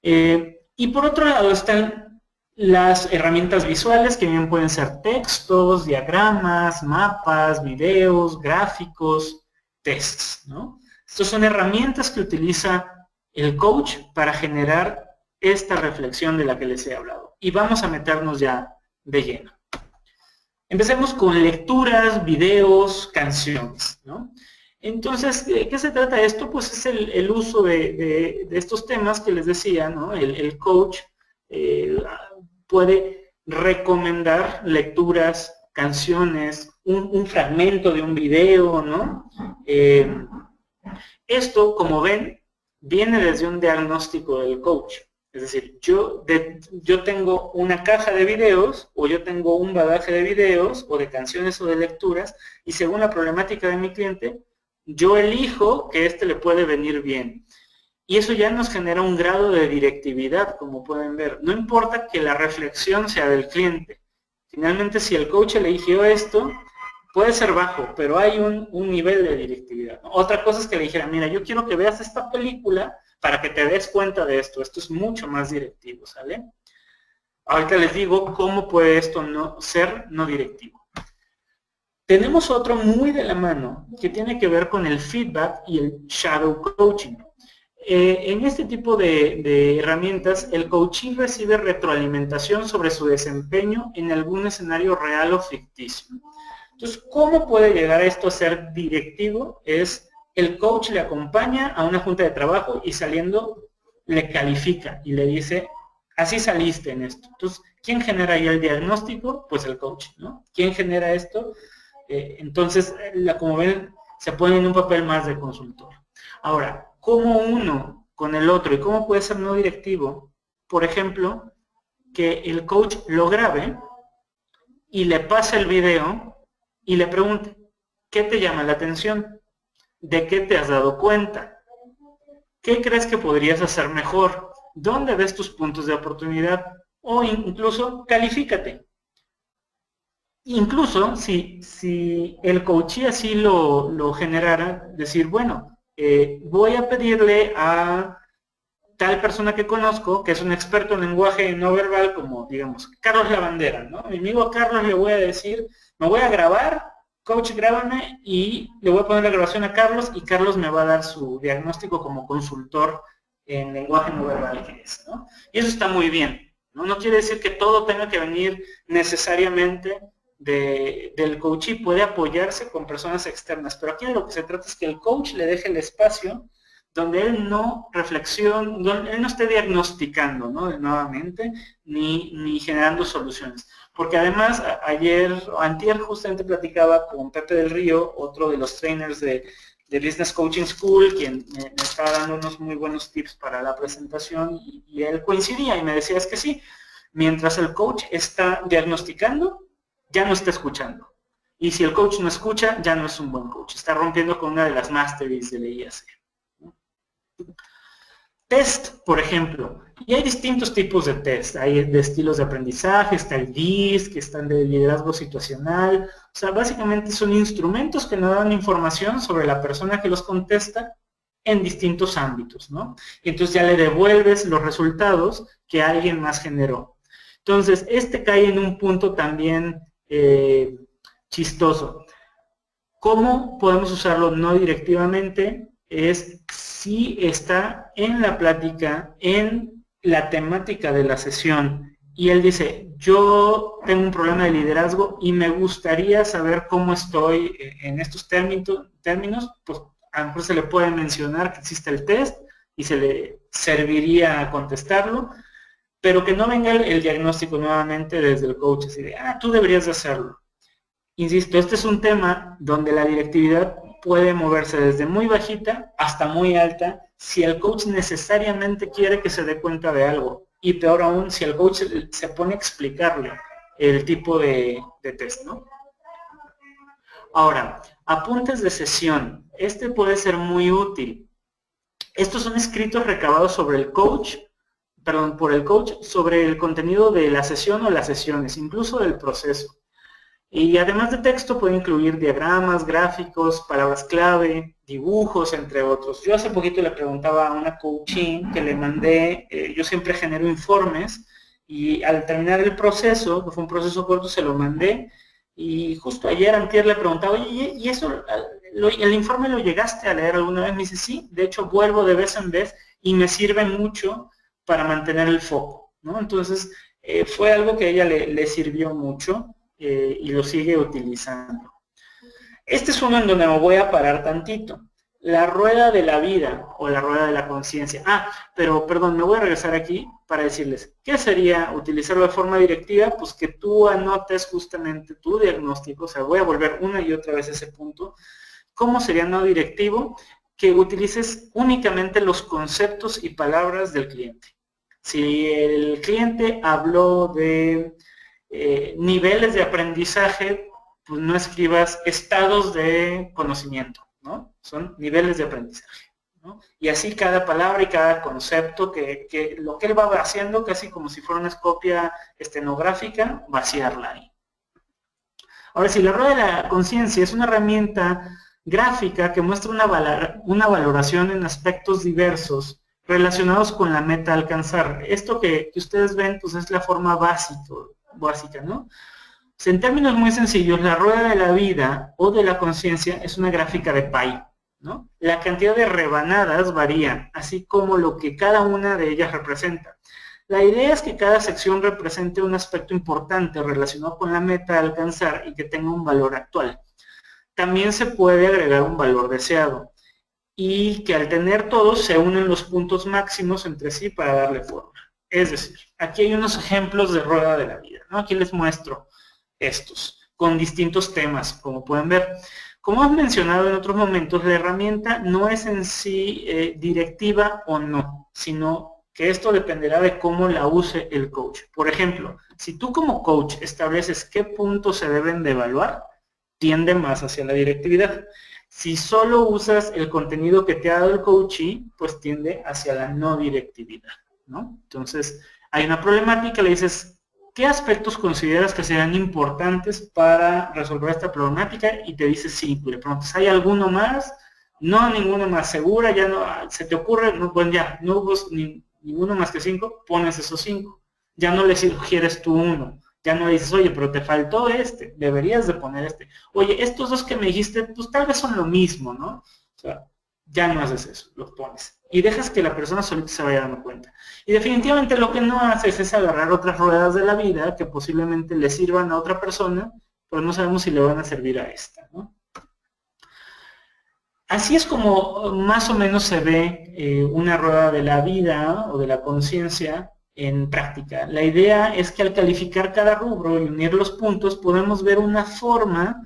Y por otro lado están las herramientas visuales, que bien pueden ser textos, diagramas, mapas, videos, gráficos, tests, ¿no? Estas son herramientas que utiliza el coach para generar esta reflexión de la que les he hablado. Y vamos a meternos ya de lleno. Empecemos con lecturas, videos, canciones, ¿no? Entonces, ¿de qué se trata esto? Pues es el uso de estos temas que les decía, ¿no? El coach puede recomendar lecturas, canciones, un fragmento de un video, ¿no? Esto, como ven, viene desde un diagnóstico del coach. Es decir, yo tengo una caja de videos, o yo tengo un bagaje de videos, o de canciones o de lecturas, y según la problemática de mi cliente, yo elijo que este le puede venir bien. Y eso ya nos genera un grado de directividad, como pueden ver. No importa que la reflexión sea del cliente. Finalmente, si el coach eligió esto, puede ser bajo, pero hay un nivel de directividad, ¿no? Otra cosa es que le dijera, mira, yo quiero que veas esta película para que te des cuenta de esto. Esto es mucho más directivo, ¿sale? Ahorita les digo cómo puede esto ser no directivo. Tenemos otro muy de la mano que tiene que ver con el feedback y el shadow coaching. En este tipo de herramientas, el coachee recibe retroalimentación sobre su desempeño en algún escenario real o ficticio. Entonces, ¿cómo puede llegar esto a ser directivo? Es el coach le acompaña a una junta de trabajo y saliendo le califica y le dice, así saliste en esto. Entonces, ¿quién genera ahí el diagnóstico? Pues el coach, ¿no? ¿Quién genera esto? Entonces, como ven, se pone en un papel más de consultor. Ahora, ¿cómo uno con el otro y cómo puede ser no directivo? Por ejemplo, que el coach lo grabe y le pase el video y le pregunte, ¿qué te llama la atención? ¿De qué te has dado cuenta? ¿Qué crees que podrías hacer mejor? ¿Dónde ves tus puntos de oportunidad? O incluso, califícate. Incluso, si el coachee así lo generara, decir, bueno, voy a pedirle a tal persona que conozco, que es un experto en lenguaje no verbal, como, digamos, Carlos Lavandera, ¿no? A mi amigo Carlos le voy a decir, me voy a grabar, coach, grábame, y le voy a poner la grabación a Carlos, y Carlos me va a dar su diagnóstico como consultor en lenguaje no verbal que es, ¿no? Y eso está muy bien, ¿no? No quiere decir que todo tenga que venir necesariamente del coachee, puede apoyarse con personas externas, pero aquí de lo que se trata es que el coach le deje el espacio donde él no reflexione, donde él no esté diagnosticando, ¿no? Nuevamente, ni generando soluciones. Porque además, antier justamente platicaba con Pepe del Río, otro de los trainers de Business Coaching School, quien me estaba dando unos muy buenos tips para la presentación, y él coincidía y me decía, es que sí, mientras el coach está diagnosticando, ya no está escuchando. Y si el coach no escucha, ya no es un buen coach. Está rompiendo con una de las masteries de la IAC. Test, por ejemplo. Y hay distintos tipos de test. Hay de estilos de aprendizaje, está el DISC, que están de liderazgo situacional. O sea, básicamente son instrumentos que nos dan información sobre la persona que los contesta en distintos ámbitos, ¿no? Y entonces ya le devuelves los resultados que alguien más generó. Entonces, cae en un punto también chistoso. ¿Cómo podemos usarlo no directivamente? Es si está en la plática, en la temática de la sesión, y él dice, yo tengo un problema de liderazgo y me gustaría saber cómo estoy en estos términos, pues a lo mejor se le puede mencionar que existe el test y se le serviría contestarlo, pero que no venga el diagnóstico nuevamente desde el coach, así de, tú deberías de hacerlo. Insisto, este es un tema donde la directividad puede moverse desde muy bajita hasta muy alta si el coach necesariamente quiere que se dé cuenta de algo. Y peor aún, si el coach se pone a explicarle el tipo de test, ¿no? Ahora, apuntes de sesión. Este puede ser muy útil. Estos son escritos recabados por el coach, sobre el contenido de la sesión o las sesiones, incluso del proceso. Y además de texto puede incluir diagramas, gráficos, palabras clave, dibujos, entre otros. Yo hace poquito le preguntaba a una coaching que le mandé, yo siempre genero informes y al terminar el proceso, que fue un proceso corto, se lo mandé y justo ayer, antier, le preguntaba, oye, ¿y eso, el informe lo llegaste a leer alguna vez? Me dice, sí, de hecho vuelvo de vez en vez y me sirve mucho para mantener el foco, ¿no? Entonces, fue algo que a ella le sirvió mucho. Y lo sigue utilizando. Este es uno en donde me voy a parar tantito. La rueda de la vida o la rueda de la conciencia. Pero perdón, me voy a regresar aquí para decirles, ¿qué sería utilizarlo de forma directiva? Pues que tú anotes justamente tu diagnóstico, o sea, voy a volver una y otra vez a ese punto. ¿Cómo sería no directivo? Que utilices únicamente los conceptos y palabras del cliente. Si el cliente habló de niveles de aprendizaje, pues no escribas estados de conocimiento, ¿no? Son niveles de aprendizaje, ¿no? Y así cada palabra y cada concepto que lo que él va haciendo, casi como si fuera una copia estenográfica, vaciarla ahí. Ahora, si la rueda de la conciencia es una herramienta gráfica que muestra una valoración en aspectos diversos relacionados con la meta a alcanzar. Esto que ustedes ven, pues es la forma básica, ¿no? O sea, en términos muy sencillos, la rueda de la vida o de la conciencia es una gráfica de pie, ¿no? La cantidad de rebanadas varía, así como lo que cada una de ellas representa. La idea es que cada sección represente un aspecto importante relacionado con la meta a alcanzar y que tenga un valor actual. También se puede agregar un valor deseado y que al tener todos se unen los puntos máximos entre sí para darle forma. Es decir, aquí hay unos ejemplos de rueda de la vida, ¿no? Aquí les muestro estos, con distintos temas, como pueden ver. Como hemos mencionado en otros momentos, la herramienta no es en sí directiva o no, sino que esto dependerá de cómo la use el coach. Por ejemplo, si tú como coach estableces qué puntos se deben de evaluar, tiende más hacia la directividad. Si solo usas el contenido que te ha dado el coachee, pues tiende hacia la no directividad, ¿no? Entonces, hay una problemática, le dices, ¿qué aspectos consideras que serán importantes para resolver esta problemática? Y te dice 5. Le preguntas, ¿hay alguno más? No, ninguno más. ¿Segura? Ya no, ¿se te ocurre? No, bueno, ya, no hubo ninguno más que 5, pones esos 5. Ya no le sugieres tú uno. Ya no le dices, oye, pero te faltó este, deberías de poner este. Oye, estos dos que me dijiste, pues tal vez son lo mismo, ¿no? O sea, ya no haces eso, los pones. Y dejas que la persona solita se vaya dando cuenta. Y definitivamente lo que no haces es agarrar otras ruedas de la vida que posiblemente le sirvan a otra persona, pero no sabemos si le van a servir a esta, ¿no? Así es como más o menos se ve una rueda de la vida o de la conciencia en práctica. La idea es que al calificar cada rubro y unir los puntos, podemos ver una forma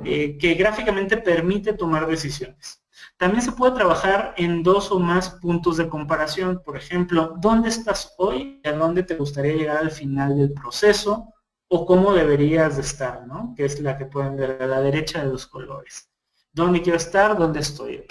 que gráficamente permite tomar decisiones. También se puede trabajar en 2 o más puntos de comparación. Por ejemplo, ¿dónde estás hoy? ¿A dónde te gustaría llegar al final del proceso? O cómo deberías de estar, ¿no? Que es la que pueden ver a la derecha de los colores. ¿Dónde quiero estar? ¿Dónde estoy hoy?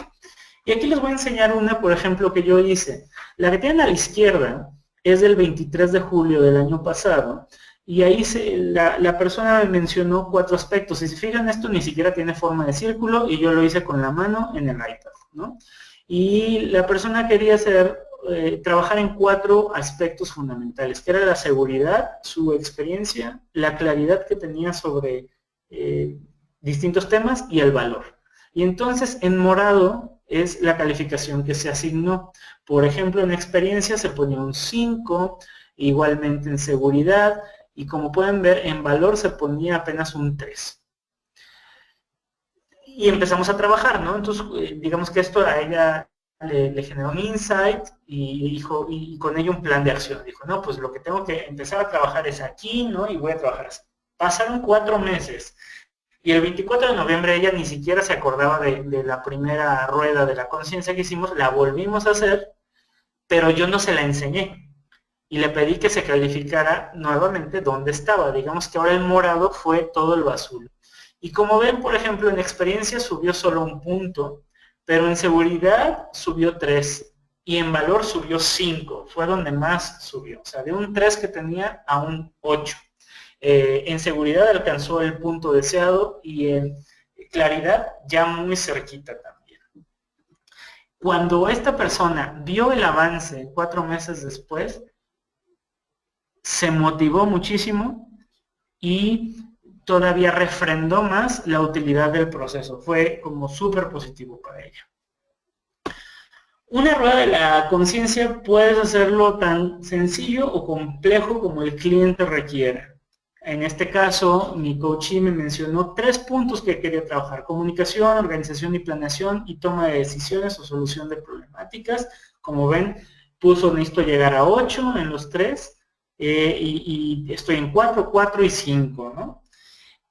Y aquí les voy a enseñar una, por ejemplo, que yo hice. La que tienen a la izquierda es del 23 de julio del año pasado. Y ahí la persona me mencionó 4 aspectos. Y si fijan, esto ni siquiera tiene forma de círculo y yo lo hice con la mano en el iPad, ¿no? Y la persona quería trabajar en 4 aspectos fundamentales, que era la seguridad, su experiencia, la claridad que tenía sobre distintos temas y el valor. Y entonces en morado es la calificación que se asignó. Por ejemplo, en experiencia se ponía un 5, igualmente en seguridad, y como pueden ver, en valor se ponía apenas un 3. Y empezamos a trabajar, ¿no? Entonces, digamos que esto a ella le generó un insight y con ello un plan de acción. Dijo, no, pues lo que tengo que empezar a trabajar es aquí, ¿no? Y voy a trabajar así. Pasaron 4 meses. Y el 24 de noviembre ella ni siquiera se acordaba de la primera rueda de la conciencia que hicimos, la volvimos a hacer, pero yo no se la enseñé. Y le pedí que se calificara nuevamente dónde estaba. Digamos que ahora el morado fue todo el azul. Y como ven, por ejemplo, en experiencia subió solo un punto, pero en seguridad subió 3 y en valor subió 5. Fue donde más subió. O sea, de un 3 que tenía a un 8. En seguridad alcanzó el punto deseado y en claridad ya muy cerquita también. Cuando esta persona vio el avance 4 meses después, se motivó muchísimo y todavía refrendó más la utilidad del proceso. Fue como súper positivo para ella. Una rueda de la conciencia puedes hacerlo tan sencillo o complejo como el cliente requiera. En este caso, mi coachee me mencionó 3 puntos que quería trabajar: comunicación, organización y planeación, y toma de decisiones o solución de problemáticas. Como ven, puso necesito llegar a 8 en los 3, y estoy en 4, 4 y 5, ¿no?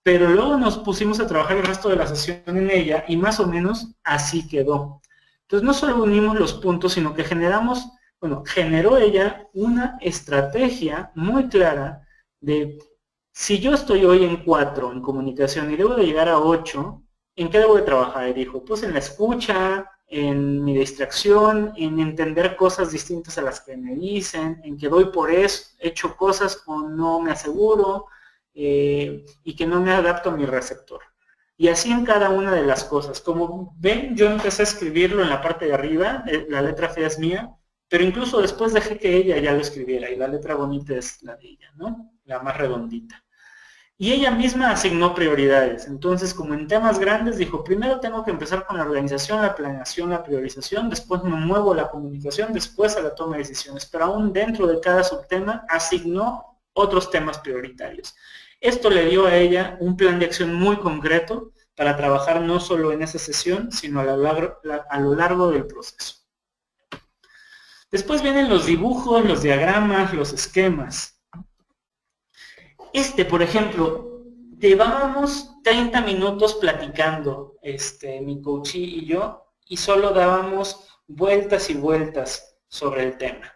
Pero luego nos pusimos a trabajar el resto de la sesión en ella y más o menos así quedó. Entonces no solo unimos los puntos, sino que generó ella una estrategia muy clara de: si yo estoy hoy en 4 en comunicación y debo de llegar a 8, ¿en qué debo de trabajar? Y dijo, pues en la escucha, en mi distracción, en entender cosas distintas a las que me dicen, en que doy por eso, hecho cosas o no me aseguro, y que no me adapto a mi receptor. Y así en cada una de las cosas. Como ven, yo empecé a escribirlo en la parte de arriba, la letra fea es mía, pero incluso después dejé que ella ya lo escribiera, y la letra bonita es la de ella, ¿no? La más redondita. Y ella misma asignó prioridades. Entonces, como en temas grandes, dijo, primero tengo que empezar con la organización, la planeación, la priorización, después me muevo a la comunicación, después a la toma de decisiones. Pero aún dentro de cada subtema, asignó otros temas prioritarios. Esto le dio a ella un plan de acción muy concreto para trabajar no solo en esa sesión, sino a lo largo del proceso. Después vienen los dibujos, los diagramas, los esquemas. Por ejemplo, llevábamos 30 minutos platicando, mi coachee y yo, y solo dábamos vueltas y vueltas sobre el tema.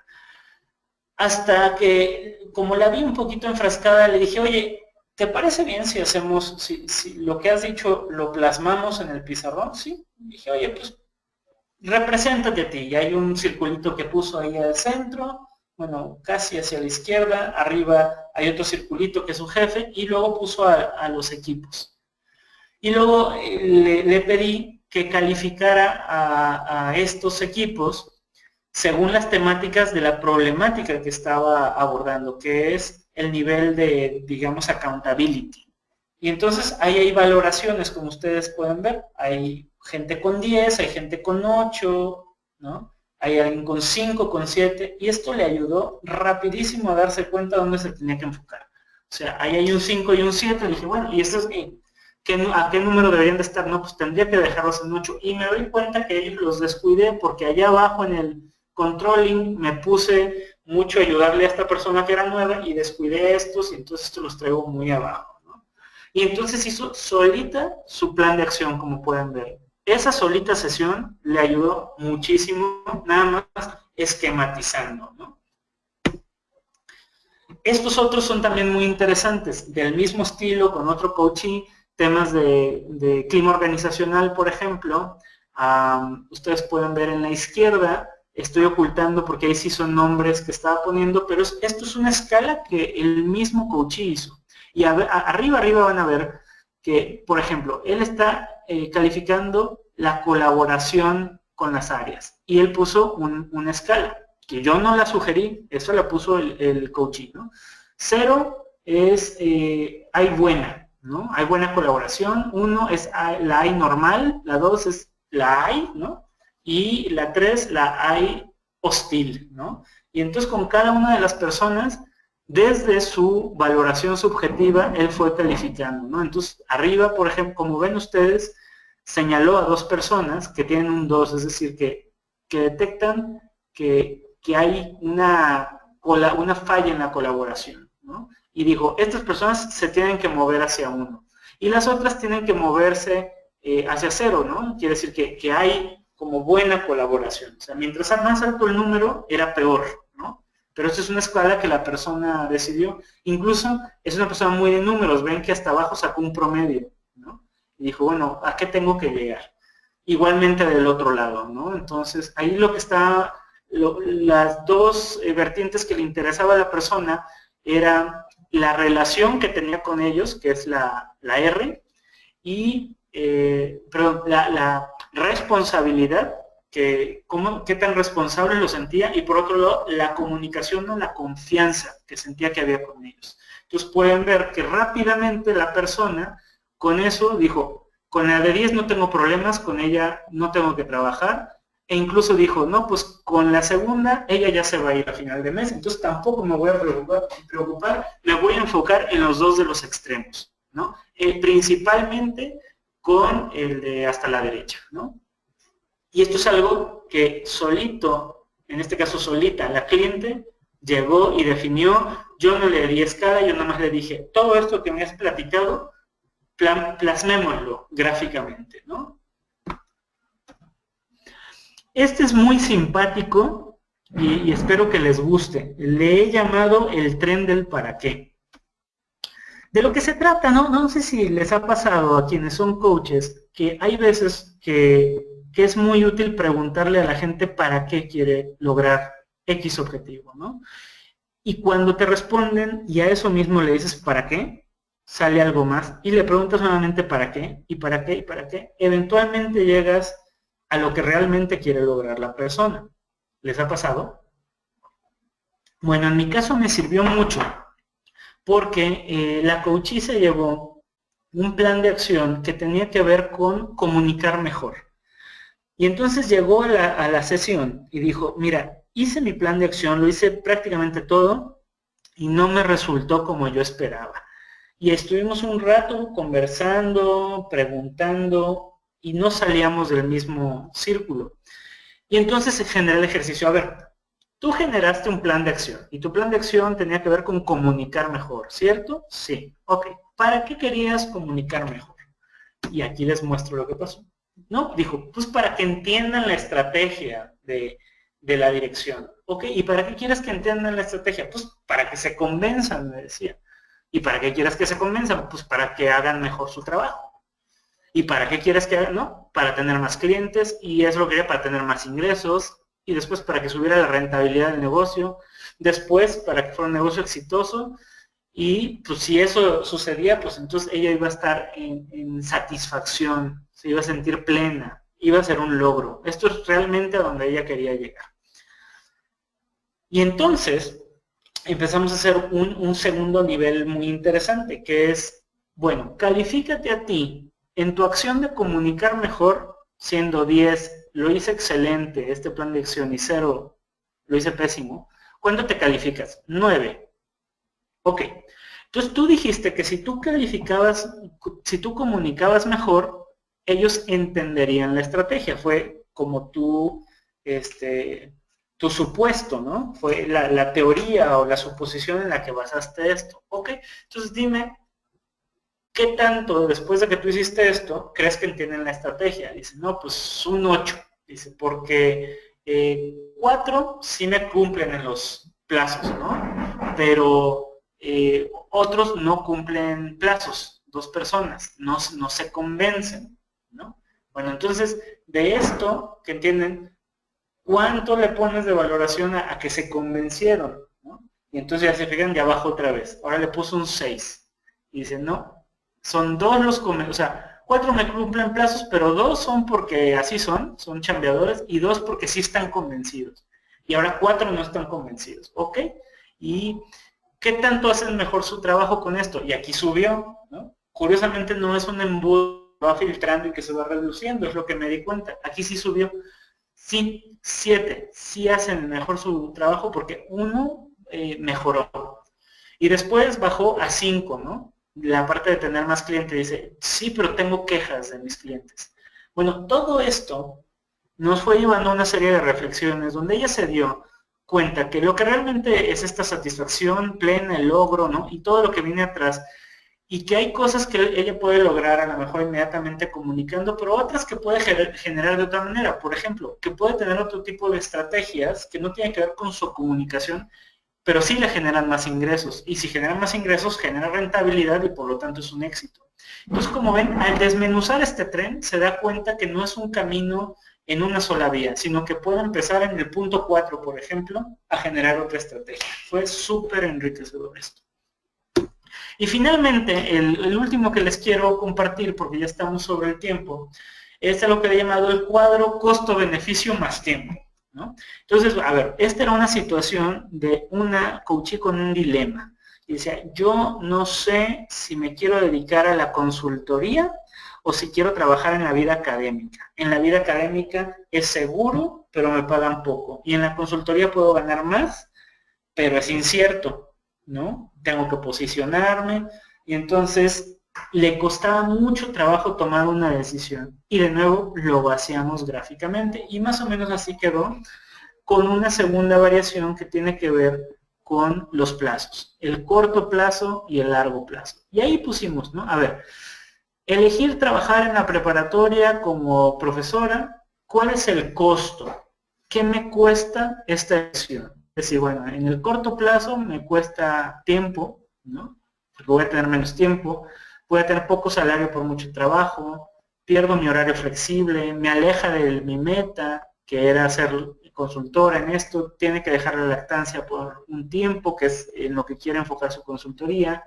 Hasta que, como la vi un poquito enfrascada, le dije, oye, ¿te parece bien si hacemos, si lo que has dicho lo plasmamos en el pizarrón? Sí. Dije, oye, pues, represéntate a ti. Y hay un circulito que puso ahí al centro, bueno, casi hacia la izquierda, arriba hay otro circulito que es su jefe, y luego puso a los equipos. Y luego le pedí que calificara a estos equipos según las temáticas de la problemática que estaba abordando, que es el nivel de, digamos, accountability. Y entonces ahí hay valoraciones, como ustedes pueden ver. Hay gente con 10, hay gente con 8, ¿no? Hay alguien con 5, con 7, y esto le ayudó rapidísimo a darse cuenta dónde se tenía que enfocar. O sea, ahí hay un 5 y un 7, le dije, bueno, y esto es ¿a qué número deberían de estar? No, pues tendría que dejarlos en 8, y me doy cuenta que ellos los descuidé porque allá abajo en el controlling me puse mucho a ayudarle a esta persona que era nueva y descuidé estos, y entonces estos los traigo muy abajo, ¿no? Y entonces hizo solita su plan de acción, como pueden ver. Esa solita sesión le ayudó muchísimo, nada más esquematizando, ¿no? Estos otros son también muy interesantes, del mismo estilo, con otro coaching, temas de clima organizacional, por ejemplo. Ustedes pueden ver en la izquierda, estoy ocultando porque ahí sí son nombres que estaba poniendo, pero esto es una escala que el mismo coachee hizo. Y arriba van a ver que, por ejemplo, él está calificando la colaboración con las áreas, y él puso una escala, que yo no la sugerí, eso la puso el coachee, ¿no? 0 es hay buena, ¿no? Hay buena colaboración. 1 es la hay normal, la 2 es la hay, ¿no? Y la 3, la hay hostil, ¿no? Y entonces con cada una de las personas, desde su valoración subjetiva, él fue calificando, ¿no? Entonces, arriba, por ejemplo, como ven ustedes, señaló a 2 personas que tienen un 2, es decir, que detectan que hay una falla en la colaboración, ¿no? Y dijo, estas personas se tienen que mover hacia 1, y las otras tienen que moverse hacia 0, ¿no? Quiere decir que hay como buena colaboración. O sea, mientras más alto el número, era peor, ¿no? Pero esta es una escala que la persona decidió. Incluso es una persona muy de números, ven que hasta abajo sacó un promedio, ¿no? Y dijo, bueno, ¿a qué tengo que llegar? Igualmente del otro lado, ¿no? Entonces, ahí lo que las 2 vertientes que le interesaba a la persona era la relación que tenía con ellos, que es la R, y perdón, la responsabilidad, qué tan responsable lo sentía, y por otro lado, la comunicación o la confianza que sentía que había con ellos. Entonces pueden ver que rápidamente la persona con eso dijo, con la de 10 no tengo problemas, con ella no tengo que trabajar, e incluso dijo, no, pues con la segunda ella ya se va a ir a final de mes, entonces tampoco me voy a preocupar, me voy a enfocar en los dos de los extremos, ¿no? Principalmente con el de hasta la derecha, ¿no? Y esto es algo que solito, en este caso solita, la cliente llegó y definió, yo no le di escala, yo nada más le dije, todo esto que me has platicado, plasmémoslo gráficamente, ¿no? Este es muy simpático y espero que les guste. Le he llamado el tren del para qué. De lo que se trata, ¿no? No sé si les ha pasado a quienes son coaches, que hay veces que es muy útil preguntarle a la gente para qué quiere lograr X objetivo, ¿no? Y cuando te responden y a eso mismo le dices ¿para qué?, sale algo más y le preguntas nuevamente ¿para qué? ¿Y para qué? ¿Y para qué? Eventualmente llegas a lo que realmente quiere lograr la persona. ¿Les ha pasado? Bueno, en mi caso me sirvió mucho porque la coachí se llevó un plan de acción que tenía que ver con comunicar mejor. Y entonces llegó a la sesión y dijo, mira, hice mi plan de acción, lo hice prácticamente todo y no me resultó como yo esperaba. Y estuvimos un rato conversando, preguntando y no salíamos del mismo círculo. Y entonces se generó el ejercicio. A ver, tú generaste un plan de acción y tu plan de acción tenía que ver con comunicar mejor, ¿cierto? Sí. Ok. ¿Para qué querías comunicar mejor? Y aquí les muestro lo que pasó. ¿No? Dijo, pues para que entiendan la estrategia de la dirección. Ok. ¿Y para qué quieres que entiendan la estrategia? Pues para que se convenzan, me decía. ¿Y para qué quieres que se convenzan? Pues para que hagan mejor su trabajo. ¿Y para qué quieres que hagan? No, para tener más clientes, y eso lo quería para tener más ingresos, y después para que subiera la rentabilidad del negocio, después para que fuera un negocio exitoso, y pues si eso sucedía, pues entonces ella iba a estar en satisfacción, se iba a sentir plena, iba a ser un logro. Esto es realmente a donde ella quería llegar. Y entonces empezamos a hacer un segundo nivel muy interesante, que es, bueno, califícate a ti en tu acción de comunicar mejor, siendo 10, lo hice excelente, este plan de acción, y 0, lo hice pésimo. ¿Cuánto te calificas? 9. Ok. Entonces tú dijiste que si tú calificabas, si tú comunicabas mejor, ellos entenderían la estrategia. Fue como tú, tu supuesto, ¿no? Fue la teoría o la suposición en la que basaste esto. Ok. Entonces dime, ¿qué tanto después de que tú hiciste esto crees que entienden la estrategia? Dice, no, pues un 8. Dice, porque 4 sí me cumplen en los plazos, ¿no? Pero otros no cumplen plazos, 2 personas, no se convencen, ¿no? Bueno, entonces, de esto, que entienden, ¿cuánto le pones de valoración a que se convencieron? ¿No? Y entonces ya se fijan, ya abajo otra vez. Ahora le puso un 6. Y dice, no, son 2 los convencidos, o sea, 4 me cumplen plazos, pero 2 son porque así son chambeadores, y 2 porque sí están convencidos. Y ahora 4 no están convencidos, ¿ok? Y ¿qué tanto hacen mejor su trabajo con esto? Y aquí subió, ¿no? Curiosamente no es un embudo que va filtrando y que se va reduciendo, es lo que me di cuenta. Aquí sí subió. Sí, 7, sí hacen mejor su trabajo porque 1 mejoró. Y después bajó a 5, ¿no? La parte de tener más clientes dice, sí, pero tengo quejas de mis clientes. Bueno, todo esto nos fue llevando a una serie de reflexiones donde ella se dio cuenta que lo que realmente es esta satisfacción plena, el logro, ¿no? Y todo lo que viene atrás, y que hay cosas que ella puede lograr a lo mejor inmediatamente comunicando, pero otras que puede generar de otra manera. Por ejemplo, que puede tener otro tipo de estrategias que no tienen que ver con su comunicación, pero sí le generan más ingresos. Y si generan más ingresos, genera rentabilidad y por lo tanto es un éxito. Entonces, como ven, al desmenuzar este tren, se da cuenta que no es un camino en una sola vía, sino que puede empezar en el punto 4, por ejemplo, a generar otra estrategia. Fue súper enriquecedor esto. Y finalmente, el último que les quiero compartir, porque ya estamos sobre el tiempo, es lo que he llamado el cuadro costo-beneficio más tiempo, ¿no? Entonces, a ver, esta era una situación de una coachee con un dilema. Y decía, yo no sé si me quiero dedicar a la consultoría o si quiero trabajar en la vida académica. En la vida académica es seguro, pero me pagan poco. Y en la consultoría puedo ganar más, pero es incierto, ¿no? Tengo que posicionarme. Y entonces le costaba mucho trabajo tomar una decisión. Y de nuevo lo vaciamos gráficamente. Y más o menos así quedó, con una segunda variación que tiene que ver con los plazos, el corto plazo y el largo plazo. Y ahí pusimos, ¿no? A ver, elegir trabajar en la preparatoria como profesora, ¿cuál es el costo? ¿Qué me cuesta esta decisión? Es decir, bueno, en el corto plazo me cuesta tiempo, ¿no? Porque voy a tener menos tiempo, voy a tener poco salario por mucho trabajo, pierdo mi horario flexible, me aleja de mi meta, que era ser consultora en esto, tiene que dejar la lactancia por un tiempo, que es en lo que quiere enfocar su consultoría,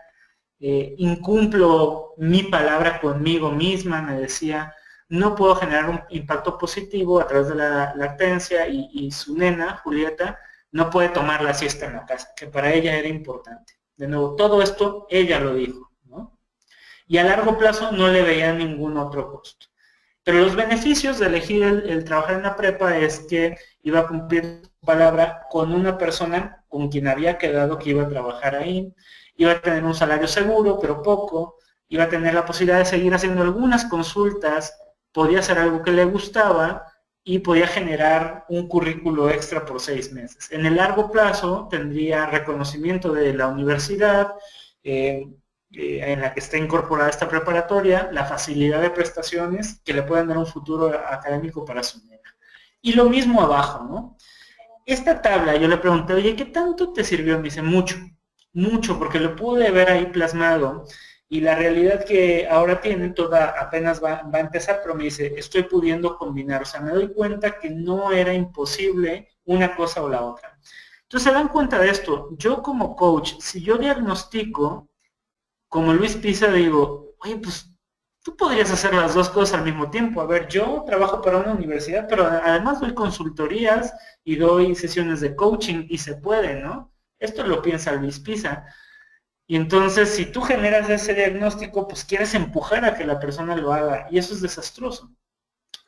incumplo mi palabra conmigo misma, me decía, no puedo generar un impacto positivo a través de la lactancia y su nena, Julieta, no puede tomar la siesta en la casa, que para ella era importante. De nuevo, todo esto ella lo dijo, ¿no? Y a largo plazo no le veía ningún otro costo. Pero los beneficios de elegir el trabajar en la prepa es que iba a cumplir su palabra con una persona con quien había quedado que iba a trabajar ahí, iba a tener un salario seguro, pero poco, iba a tener la posibilidad de seguir haciendo algunas consultas, podía hacer algo que le gustaba y podía generar un currículo extra por 6 meses. En el largo plazo tendría reconocimiento de la universidad, en la que está incorporada esta preparatoria, la facilidad de prestaciones que le puedan dar un futuro académico para su nena. Y lo mismo abajo, ¿no? Esta tabla, yo le pregunté, oye, ¿qué tanto te sirvió? Me dice, mucho, mucho, porque lo pude ver ahí plasmado. Y la realidad que ahora tiene, toda apenas va a empezar, pero me dice, estoy pudiendo combinar. O sea, me doy cuenta que no era imposible una cosa o la otra. Entonces, se dan cuenta de esto. Yo como coach, si yo diagnostico, como Luis Pisa, digo, oye, pues tú podrías hacer las dos cosas al mismo tiempo. A ver, yo trabajo para una universidad, pero además doy consultorías y doy sesiones de coaching y se puede, ¿no? Esto lo piensa Luis Pisa. Y entonces, si tú generas ese diagnóstico, pues quieres empujar a que la persona lo haga y eso es desastroso.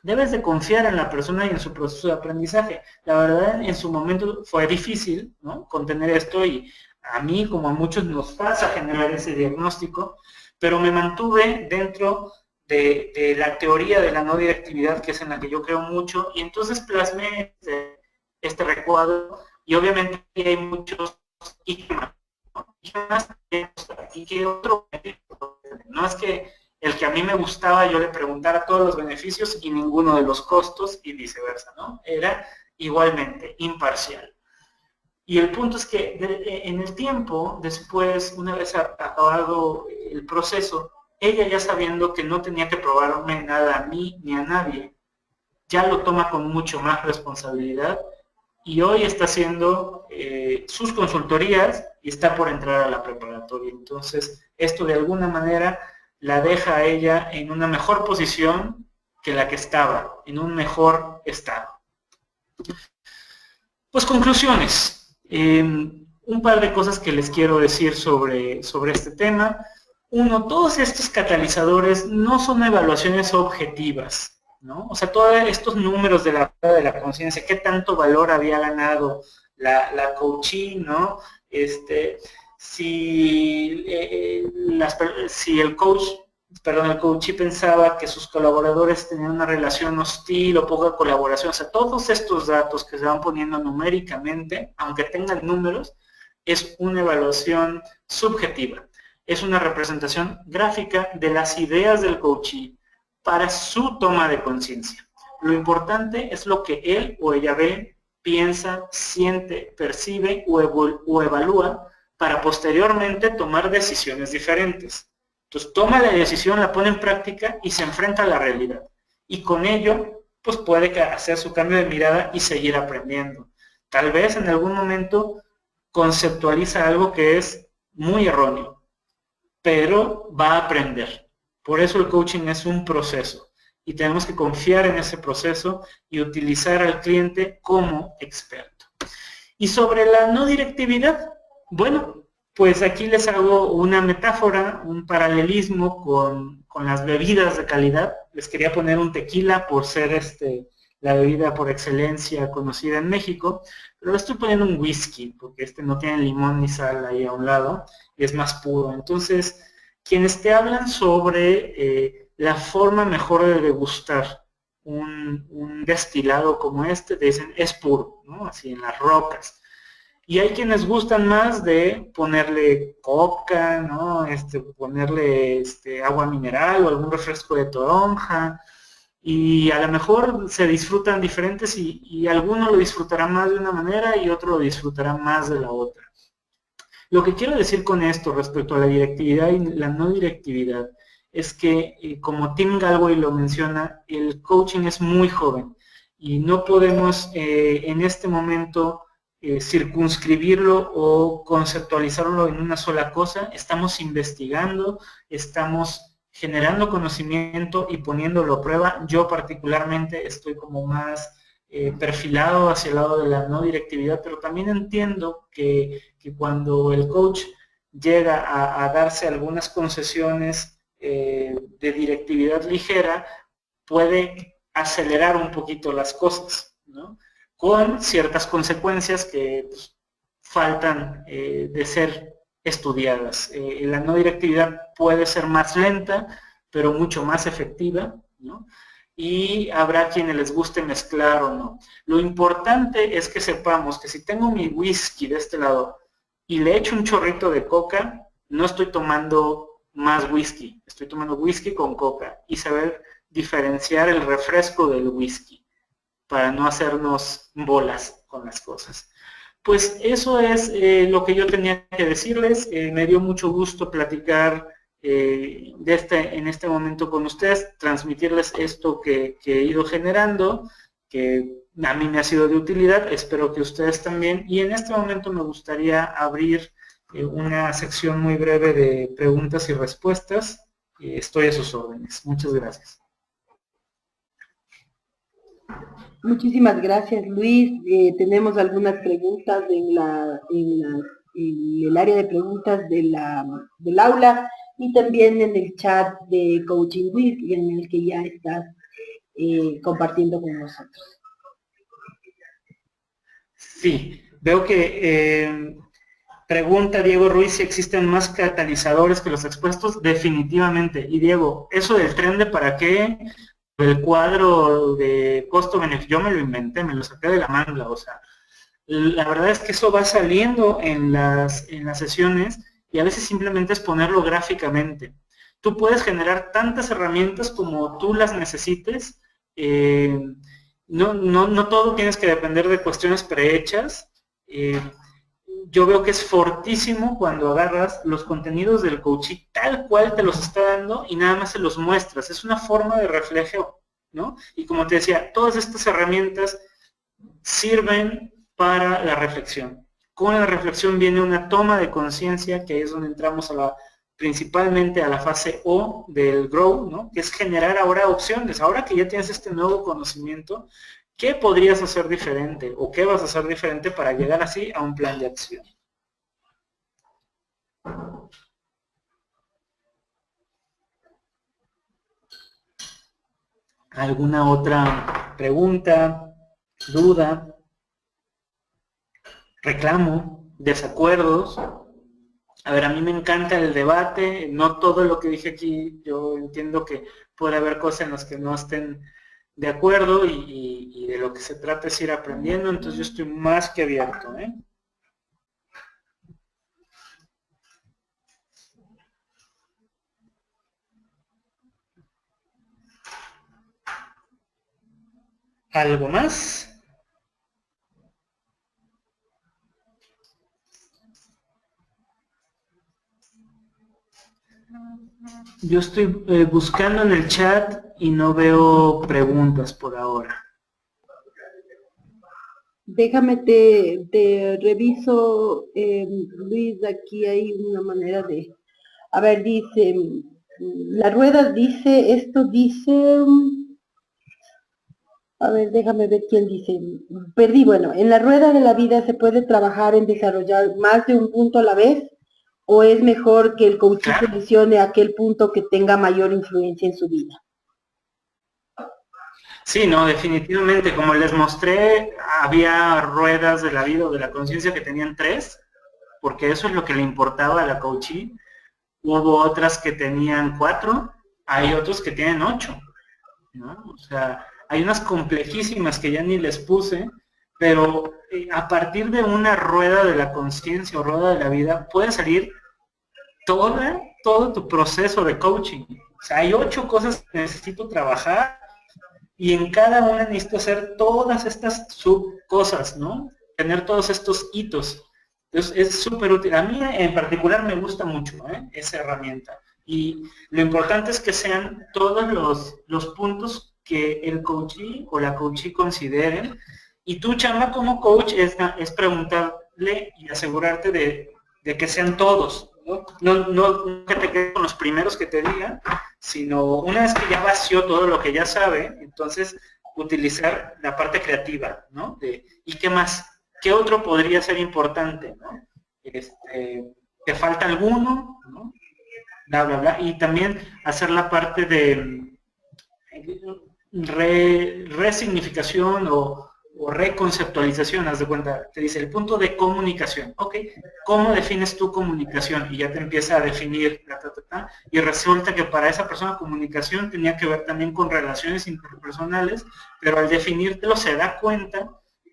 Debes de confiar en la persona y en su proceso de aprendizaje. La verdad, en su momento fue difícil, ¿no?, contener esto y a mí, como a muchos, nos pasa generar ese diagnóstico, pero me mantuve dentro de la teoría de la no directividad, que es en la que yo creo mucho, y entonces plasmé este recuadro y obviamente hay muchos y más, y que otro, no es que el que a mí me gustaba yo le preguntara todos los beneficios y ninguno de los costos y viceversa, ¿no? Era igualmente imparcial. Y el punto es que en el tiempo, después, una vez acabado el proceso, ella ya sabiendo que no tenía que probarme nada a mí ni a nadie, ya lo toma con mucho más responsabilidad y hoy está haciendo sus consultorías y está por entrar a la preparatoria. Entonces, esto de alguna manera la deja a ella en una mejor posición que la que estaba, en un mejor estado. Pues conclusiones. Un par de cosas que les quiero decir sobre este tema. Uno, todos estos catalizadores no son evaluaciones objetivas, ¿no? O sea, todos estos números de la conciencia, qué tanto valor había ganado la coachee, ¿no? Si el coachee pensaba que sus colaboradores tenían una relación hostil o poca colaboración, o sea, todos estos datos que se van poniendo numéricamente, aunque tengan números, es una evaluación subjetiva. Es una representación gráfica de las ideas del coachee para su toma de conciencia. Lo importante es lo que él o ella ve, piensa, siente, percibe o evalúa para posteriormente tomar decisiones diferentes. Entonces toma la decisión, la pone en práctica y se enfrenta a la realidad. Y con ello, pues puede hacer su cambio de mirada y seguir aprendiendo. Tal vez en algún momento conceptualiza algo que es muy erróneo. pero va a aprender. Por eso el coaching es un proceso y tenemos que confiar en ese proceso y utilizar al cliente como experto. Y sobre la no directividad, bueno, pues aquí les hago una metáfora, un paralelismo con las bebidas de calidad. Les quería poner un tequila por ser la bebida por excelencia conocida en México, pero le estoy poniendo un whisky porque este no tiene limón ni sal ahí a un lado y es más puro. Entonces, quienes te hablan sobre la forma mejor de degustar un destilado como este, te dicen es puro, ¿no? Así en las rocas. Y hay quienes gustan más de ponerle coca, ¿no? Ponerle agua mineral o algún refresco de toronja. Y a lo mejor se disfrutan diferentes y alguno lo disfrutará más de una manera y otro lo disfrutará más de la otra. Lo que quiero decir con esto respecto a la directividad y la no directividad es que, como Tim Gallwey lo menciona, el coaching es muy joven y no podemos en este momento circunscribirlo o conceptualizarlo en una sola cosa. Estamos investigando, estamos generando conocimiento y poniéndolo a prueba. Yo particularmente estoy como más perfilado hacia el lado de la no directividad, pero también entiendo que cuando el coach llega a darse algunas concesiones de directividad ligera, puede acelerar un poquito las cosas, ¿no? Con ciertas consecuencias que pues, faltan de ser estudiadas. La no directividad puede ser más lenta, pero mucho más efectiva, ¿no? Y habrá quienes les guste mezclar o no. Lo importante es que sepamos que si tengo mi whisky de este lado y le echo un chorrito de coca, no estoy tomando más whisky, estoy tomando whisky con coca y saber diferenciar el refresco del whisky para no hacernos bolas con las cosas. Pues eso es lo que yo tenía que decirles. Me dio mucho gusto platicar en este momento con ustedes, transmitirles esto que he ido generando, que a mí me ha sido de utilidad, espero que ustedes también. Y en este momento me gustaría abrir una sección muy breve de preguntas y respuestas. Estoy a sus órdenes. Muchas gracias. Muchísimas gracias, Luis. Tenemos algunas preguntas en el área de preguntas del aula y también en el chat de Coaching Week, en el que ya estás compartiendo con nosotros. Sí, veo que pregunta Diego Ruiz si existen más catalizadores que los expuestos. Definitivamente. Y Diego, eso del tren de para qué, el cuadro de costo-beneficio, yo me lo inventé, me lo saqué de la manga, o sea, la verdad es que eso va saliendo en las sesiones y a veces simplemente es ponerlo gráficamente. Tú puedes generar tantas herramientas como tú las necesites, no todo tienes que depender de cuestiones prehechas. Yo veo que es fortísimo cuando agarras los contenidos del coaching tal cual te los está dando y nada más se los muestras. Es una forma de reflejo, ¿no? Y como te decía, todas estas herramientas sirven para la reflexión. Con la reflexión viene una toma de conciencia, que es donde entramos principalmente a la fase O del Grow, ¿no? Que es generar ahora opciones. Ahora que ya tienes este nuevo conocimiento, ¿qué podrías hacer diferente o qué vas a hacer diferente para llegar así a un plan de acción? ¿Alguna otra pregunta, duda, reclamo, desacuerdos? A ver, a mí me encanta el debate, no todo lo que dije aquí, yo entiendo que puede haber cosas en las que no estén de acuerdo y de lo que se trata es ir aprendiendo, entonces yo estoy más que abierto, ¿eh? ¿Algo más? Yo estoy buscando en el chat y no veo preguntas por ahora. Déjame, te reviso, Luis, aquí hay una manera de A ver, dice, la rueda dice, esto dice, a ver, déjame ver quién dice. Perdí, bueno, en la rueda de la vida se puede trabajar en desarrollar más de un punto a la vez, o es mejor que el coach Claro. seleccione aquel punto que tenga mayor influencia en su vida. Sí, no, definitivamente, como les mostré, había ruedas de la vida o de la conciencia que tenían 3, porque eso es lo que le importaba a la coachee. Hubo otras que tenían 4, hay otros que tienen 8, ¿no? O sea, hay unas complejísimas que ya ni les puse, pero a partir de una rueda de la conciencia o rueda de la vida puede salir todo tu proceso de coaching. O sea, hay 8 cosas que necesito trabajar y en cada una necesito hacer todas estas subcosas, ¿no? Tener todos estos hitos. Entonces es súper útil. A mí en particular me gusta mucho esa herramienta. Y lo importante es que sean todos los puntos que el coachee o la coachee consideren. Y tu chamba como coach es preguntarle y asegurarte de que sean todos. No que te quedes con los primeros que te digan, sino una vez que ya vació todo lo que ya sabe, entonces utilizar la parte creativa, ¿no? ¿Y qué más? ¿Qué otro podría ser importante? ¿No? ¿Te falta alguno? ¿No? Bla, bla, bla. Y también hacer la parte de resignificación o reconceptualización, haz de cuenta, te dice el punto de comunicación, ok, ¿cómo defines tu comunicación? Y ya te empieza a definir, y resulta que para esa persona comunicación tenía que ver también con relaciones interpersonales, pero al definírtelo se da cuenta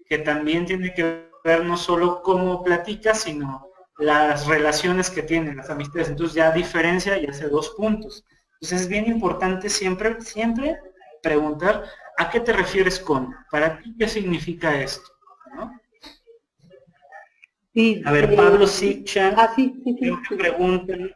que también tiene que ver no solo cómo platicas, sino las relaciones que tienen, las amistades, entonces ya diferencia y hace 2 puntos. Entonces es bien importante siempre preguntar ¿a qué te refieres con? ¿Para ti qué significa esto? ¿No? Sí, a ver, Pablo Sicha, sí. creo que preguntan,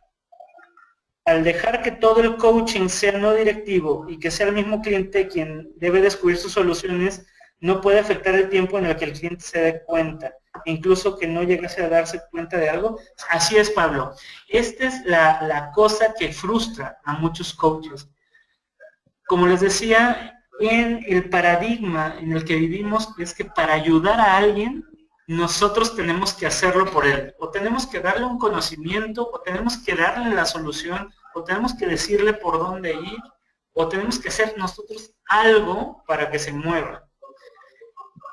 al dejar que todo el coaching sea no directivo y que sea el mismo cliente quien debe descubrir sus soluciones, no puede afectar el tiempo en el que el cliente se dé cuenta, incluso que no llegase a darse cuenta de algo. Así es, Pablo. Esta es la cosa que frustra a muchos coaches. Como les decía, en el paradigma en el que vivimos es que para ayudar a alguien, nosotros tenemos que hacerlo por él. O tenemos que darle un conocimiento, o tenemos que darle la solución, o tenemos que decirle por dónde ir, o tenemos que hacer nosotros algo para que se mueva.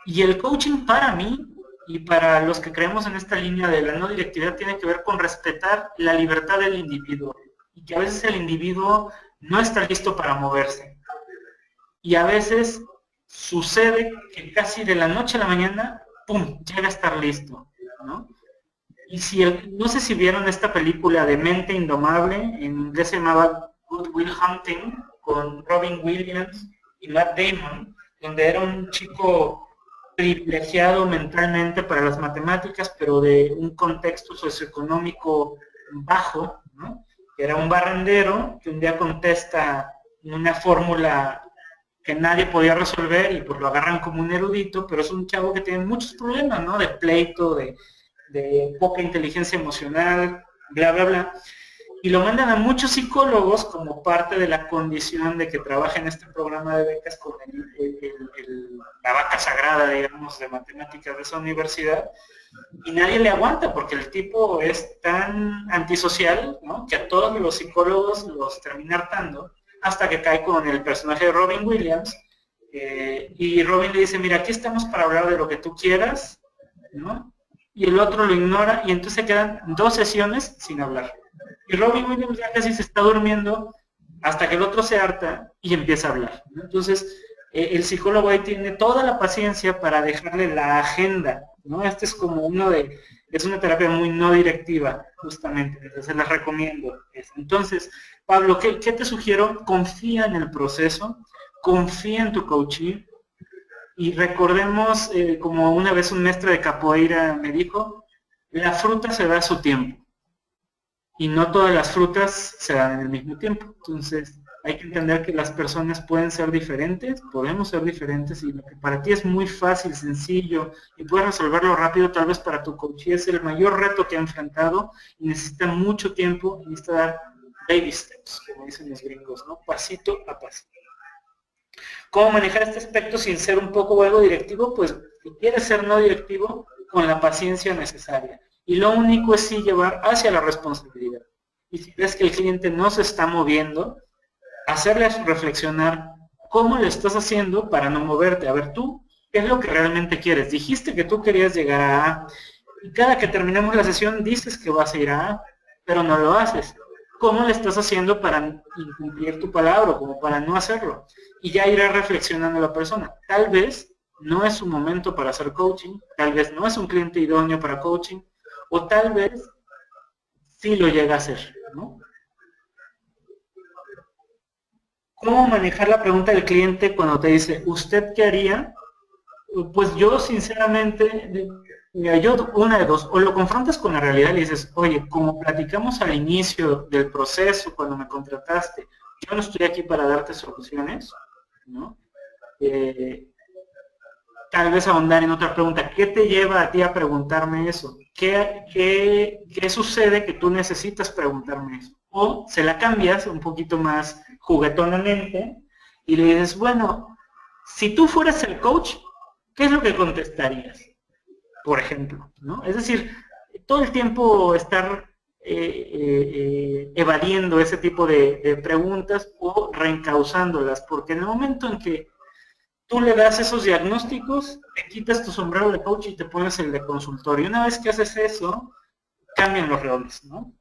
Y el coaching para mí, y para los que creemos en esta línea de la no directividad, tiene que ver con respetar la libertad del individuo. Y que a veces el individuo no está listo para moverse. Y a veces sucede que casi de la noche a la mañana, ¡pum!, llega a estar listo, ¿no? Y no sé si vieron esta película de Mente Indomable, en inglés se llamaba Good Will Hunting, con Robin Williams y Matt Damon, donde era un chico privilegiado mentalmente para las matemáticas, pero de un contexto socioeconómico bajo, ¿no? Que era un barrendero que un día contesta una fórmula que nadie podía resolver y pues lo agarran como un erudito, pero es un chavo que tiene muchos problemas, ¿no? De pleito, de poca inteligencia emocional, bla, bla, bla. Y lo mandan a muchos psicólogos como parte de la condición de que trabaja en este programa de becas con la vaca sagrada, digamos, de matemáticas de esa universidad, y nadie le aguanta porque el tipo es tan antisocial, ¿no?, que a todos los psicólogos los termina hartando, hasta que cae con el personaje de Robin Williams, y Robin le dice, mira, aquí estamos para hablar de lo que tú quieras, ¿no? Y el otro lo ignora, y entonces se quedan 2 sesiones sin hablar. Y Robin Williams ya casi se está durmiendo, hasta que el otro se harta y empieza a hablar, ¿no? Entonces, el psicólogo ahí tiene toda la paciencia para dejarle la agenda, ¿no? Este es como es una terapia muy no directiva, justamente, entonces les recomiendo. Entonces, Pablo, ¿qué te sugiero? Confía en el proceso, confía en tu coaching, y recordemos, como una vez un maestro de capoeira me dijo, la fruta se da a su tiempo, y no todas las frutas se dan en el mismo tiempo. Entonces, Hay que entender que las personas pueden ser diferentes, podemos ser diferentes, y lo que para ti es muy fácil, sencillo, y puedes resolverlo rápido, tal vez para tu coach es el mayor reto que ha enfrentado, y necesita mucho tiempo, y necesita dar baby steps, como dicen los gringos, ¿no? Pasito a pasito. ¿Cómo manejar este aspecto sin ser un poco o algo directivo? Pues si quieres ser no directivo, con la paciencia necesaria. Y lo único es sí llevar hacia la responsabilidad. Y si ves que el cliente no se está moviendo, hacerles reflexionar cómo le estás haciendo para no moverte. A ver, tú, ¿qué es lo que realmente quieres? Dijiste que tú querías llegar a A, y cada que terminemos la sesión dices que vas a ir a A, pero no lo haces. ¿Cómo le estás haciendo para incumplir tu palabra, como para no hacerlo? Y ya irá reflexionando la persona. Tal vez no es un momento para hacer coaching, tal vez no es un cliente idóneo para coaching, o tal vez sí lo llega a hacer, ¿no? ¿Cómo manejar la pregunta del cliente cuando te dice, ¿usted qué haría? Pues yo sinceramente, mira, yo una de dos, o lo confrontas con la realidad y le dices, oye, como platicamos al inicio del proceso, cuando me contrataste, yo no estoy aquí para darte soluciones, ¿no? Tal vez ahondar en otra pregunta, ¿qué te lleva a ti a preguntarme eso? ¿Qué sucede que tú necesitas preguntarme eso? O se la cambias un poquito más juguetonamente y le dices, bueno, si tú fueras el coach, ¿qué es lo que contestarías? Por ejemplo, ¿no? Es decir, todo el tiempo estar evadiendo ese tipo de preguntas o reencauzándolas, porque en el momento en que tú le das esos diagnósticos, te quitas tu sombrero de coach y te pones el de consultor. Y una vez que haces eso, cambian los roles, ¿no?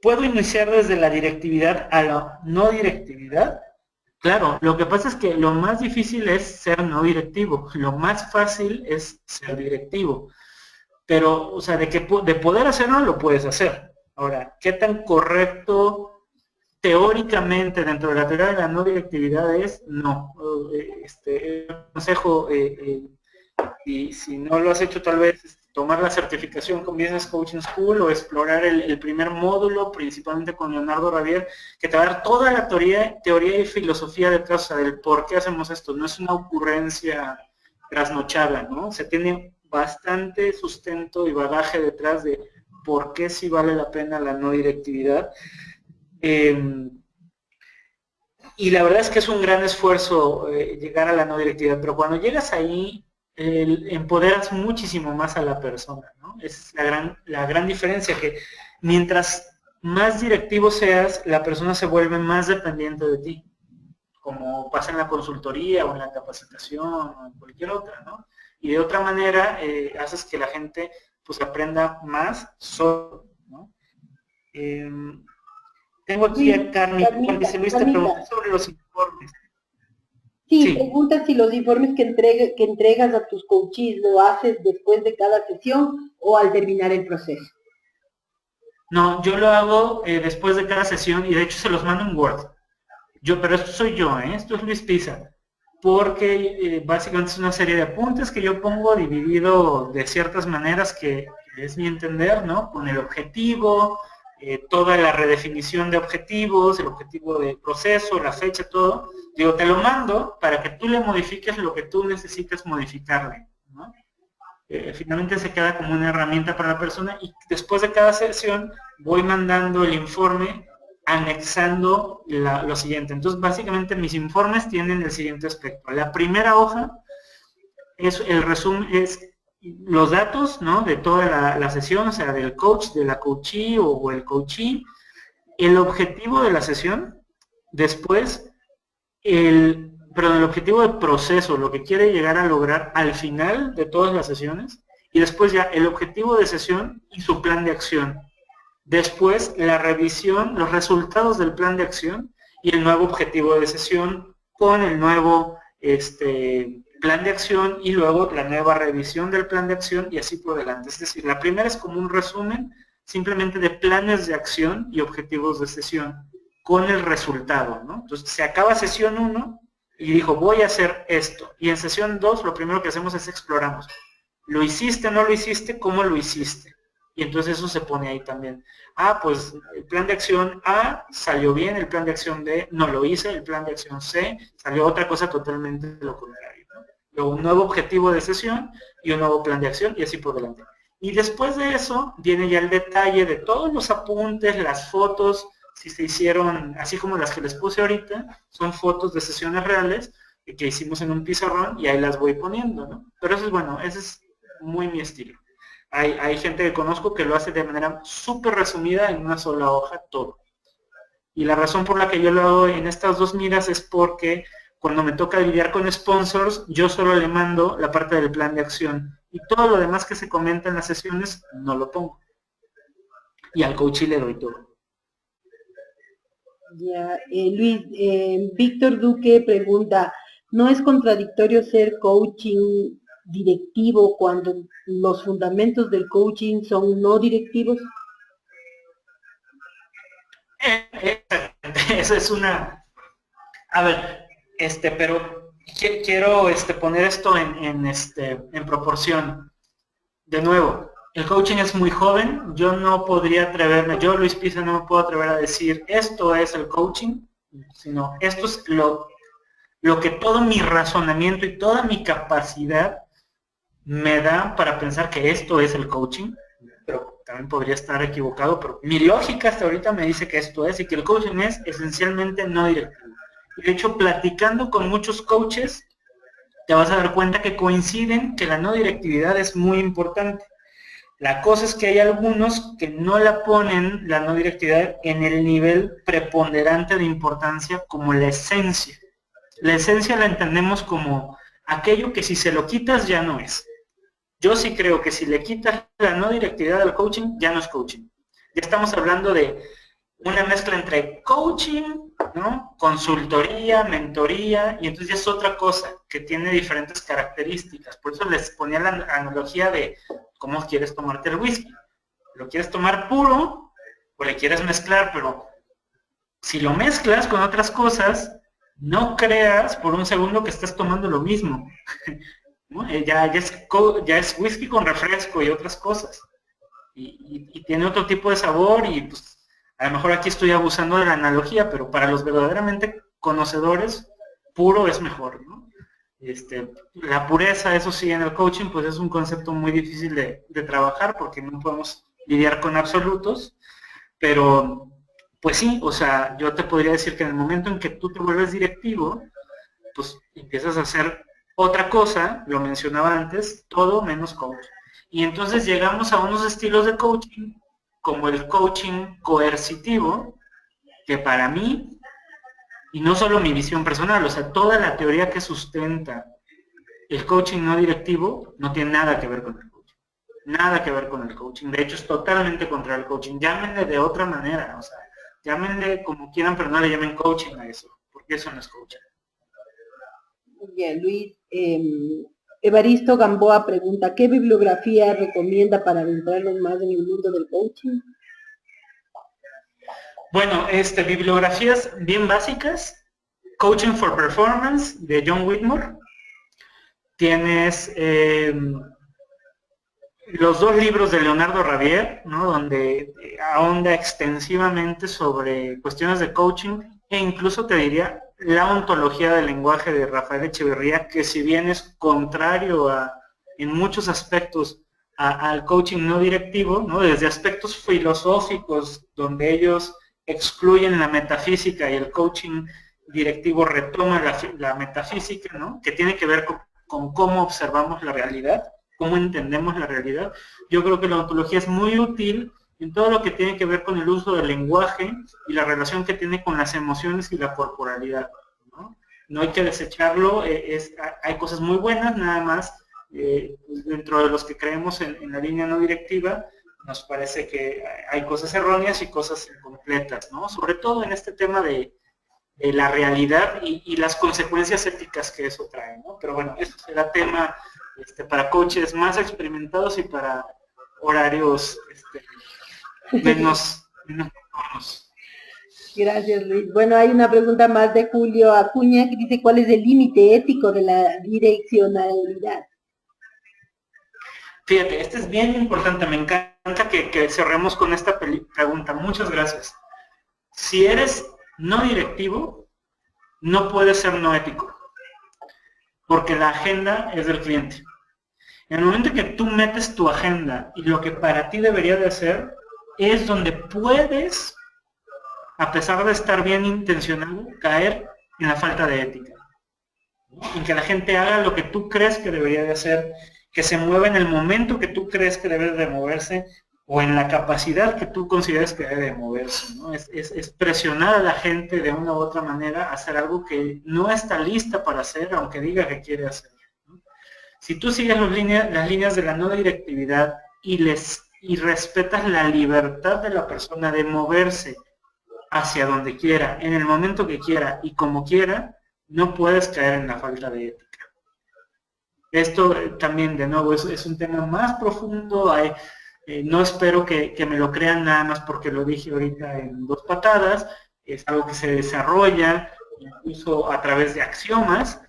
¿Puedo iniciar desde la directividad a la no directividad? Claro, lo que pasa es que lo más difícil es ser no directivo, lo más fácil es ser directivo. Pero, o sea, de poder hacerlo, lo puedes hacer. Ahora, ¿qué tan correcto teóricamente dentro de la teoría de la no directividad es? No. El consejo, y si no lo has hecho, tal vez tomar la certificación con Business Coaching School o explorar el primer módulo, principalmente con Leonardo Ravier, que te va a dar toda la teoría y filosofía detrás, o sea, del por qué hacemos esto. No es una ocurrencia trasnochada, ¿no? Se tiene bastante sustento y bagaje detrás de por qué sí vale la pena la no directividad. Y la verdad es que es un gran esfuerzo llegar a la no directividad, pero cuando llegas ahí, empoderas muchísimo más a la persona, ¿no? Es la gran diferencia, que mientras más directivo seas, la persona se vuelve más dependiente de ti, como pasa en la consultoría o en la capacitación o en cualquier otra, ¿no? Y de otra manera haces que la gente pues aprenda más solo, ¿no? Tengo aquí a Carmen, dice Luis, te pregunté sobre los informes. Sí, pregunta si los informes que entregas a tus coaches lo haces después de cada sesión o al terminar el proceso. No, yo lo hago después de cada sesión y de hecho se los mando en Word. Pero esto soy yo, esto es Luis Pisa, porque básicamente es una serie de apuntes que yo pongo dividido de ciertas maneras que es mi entender, ¿no? Con el objetivo, toda la redefinición de objetivos, el objetivo del proceso, la fecha, todo. Digo, te lo mando para que tú le modifiques lo que tú necesitas modificarle, ¿no? Finalmente se queda como una herramienta para la persona y después de cada sesión voy mandando el informe anexando lo siguiente. Entonces, básicamente mis informes tienen el siguiente aspecto. La primera hoja es el resumen, es los datos, ¿no? De toda la sesión, o sea, del coach, de la coachee o el coachee, el objetivo de la sesión, después el objetivo del proceso, lo que quiere llegar a lograr al final de todas las sesiones, y después ya el objetivo de sesión y su plan de acción. Después la revisión, los resultados del plan de acción y el nuevo objetivo de sesión con el nuevo plan de acción y luego la nueva revisión del plan de acción y así por delante. Es decir, la primera es como un resumen simplemente de planes de acción y objetivos de sesión con el resultado, ¿no? Entonces se acaba sesión 1 y dijo, voy a hacer esto. Y en sesión 2 lo primero que hacemos es exploramos. ¿Lo hiciste, no lo hiciste? ¿Cómo lo hiciste? Y entonces eso se pone ahí también. Ah, pues el plan de acción A salió bien, el plan de acción B no lo hice, el plan de acción C salió otra cosa totalmente lo contrario, ¿no? Luego un nuevo objetivo de sesión y un nuevo plan de acción y así por delante. Y después de eso viene ya el detalle de todos los apuntes, las fotos, si se hicieron, así como las que les puse ahorita, son fotos de sesiones reales que hicimos en un pizarrón y ahí las voy poniendo, ¿no? Pero eso es bueno, ese es muy mi estilo. Hay gente que conozco que lo hace de manera súper resumida en una sola hoja todo. Y la razón por la que yo lo hago en estas dos miras es porque cuando me toca lidiar con sponsors, yo solo le mando la parte del plan de acción. Y todo lo demás que se comenta en las sesiones, no lo pongo. Y al coach le doy todo. Ya, Luis, Víctor Duque pregunta, ¿no es contradictorio ser coaching directivo cuando los fundamentos del coaching son no directivos? Esa es una... A ver, pero quiero poner esto en proporción. De nuevo, el coaching es muy joven, yo no podría atreverme, yo Luis Pisa no me puedo atrever a decir esto es el coaching, sino esto es lo que todo mi razonamiento y toda mi capacidad me da para pensar que esto es el coaching, pero también podría estar equivocado, pero mi lógica hasta ahorita me dice que esto es y que el coaching es esencialmente no directivo. De hecho, platicando con muchos coaches, te vas a dar cuenta que coinciden que la no directividad es muy importante. La cosa es que hay algunos que no la ponen, la no directividad, en el nivel preponderante de importancia como la esencia. La esencia la entendemos como aquello que si se lo quitas ya no es. Yo sí creo que si le quitas la no directividad al coaching, ya no es coaching. Ya estamos hablando de una mezcla entre coaching, ¿no? Consultoría, mentoría, y entonces ya es otra cosa que tiene diferentes características. Por eso les ponía la analogía de cómo quieres tomarte el whisky. ¿Lo quieres tomar puro o le quieres mezclar? Pero si lo mezclas con otras cosas, no creas por un segundo que estás tomando lo mismo. ¿No? Ya es whisky con refresco y otras cosas. Y tiene otro tipo de sabor y pues a lo mejor aquí estoy abusando de la analogía, pero para los verdaderamente conocedores, puro es mejor, ¿no? La pureza, eso sí, en el coaching, pues es un concepto muy difícil de trabajar porque no podemos lidiar con absolutos, pero pues sí, o sea, yo te podría decir que en el momento en que tú te vuelves directivo, pues empiezas a hacer otra cosa, lo mencionaba antes, todo menos coach. Y entonces llegamos a unos estilos de coaching, como el coaching coercitivo, que para mí, y no solo mi visión personal, o sea, toda la teoría que sustenta el coaching no directivo no tiene nada que ver con el coaching. Nada que ver con el coaching. De hecho, es totalmente contra el coaching. Llámenle de otra manera, o sea, llámenle como quieran, pero no le llamen coaching a eso, porque eso no es coaching. Bien, Luis. Evaristo Gamboa pregunta, ¿qué bibliografía recomienda para adentrarnos más en el mundo del coaching? Bueno, bibliografías bien básicas. Coaching for Performance de John Whitmore. Tienes los dos libros de Leonardo Ravier, ¿no? Donde ahonda extensivamente sobre cuestiones de coaching e incluso te diría la ontología del lenguaje de Rafael Echeverría, que si bien es contrario en muchos aspectos al coaching no directivo, ¿no? Desde aspectos filosóficos donde ellos excluyen la metafísica y el coaching directivo retoma la metafísica, ¿no? Que tiene que ver con cómo observamos la realidad, cómo entendemos la realidad. Yo creo que la ontología es muy útil en todo lo que tiene que ver con el uso del lenguaje y la relación que tiene con las emociones y la corporalidad, ¿no? No hay que desecharlo, hay cosas muy buenas, nada más, dentro de los que creemos en la línea no directiva, nos parece que hay cosas erróneas y cosas incompletas, ¿no? Sobre todo en este tema de la realidad y las consecuencias éticas que eso trae, ¿no? Pero bueno, eso será tema para coaches más experimentados y para horarios menos. Gracias, Luis. Bueno, hay una pregunta más de Julio Acuña que dice, ¿cuál es el límite ético de la direccionalidad? Fíjate, este es bien importante, me encanta encanta que cerremos con esta pregunta. Muchas gracias. Si eres no directivo, no puedes ser no ético, porque la agenda es del cliente. En el momento que tú metes tu agenda y lo que para ti debería de hacer, es donde puedes, a pesar de estar bien intencionado, caer en la falta de ética. En que la gente haga lo que tú crees que debería de hacer, que se mueva en el momento que tú crees que debe de moverse o en la capacidad que tú consideres que debe de moverse, ¿no? Es presionar a la gente de una u otra manera a hacer algo que no está lista para hacer, aunque diga que quiere hacer, ¿no? Si tú sigues las líneas de la no directividad y respetas la libertad de la persona de moverse hacia donde quiera, en el momento que quiera y como quiera, no puedes caer en la falta de ética. Esto también, de nuevo, es un tema más profundo. No espero que me lo crean nada más porque lo dije ahorita en 2 patadas. Es algo que se desarrolla incluso a través de axiomas,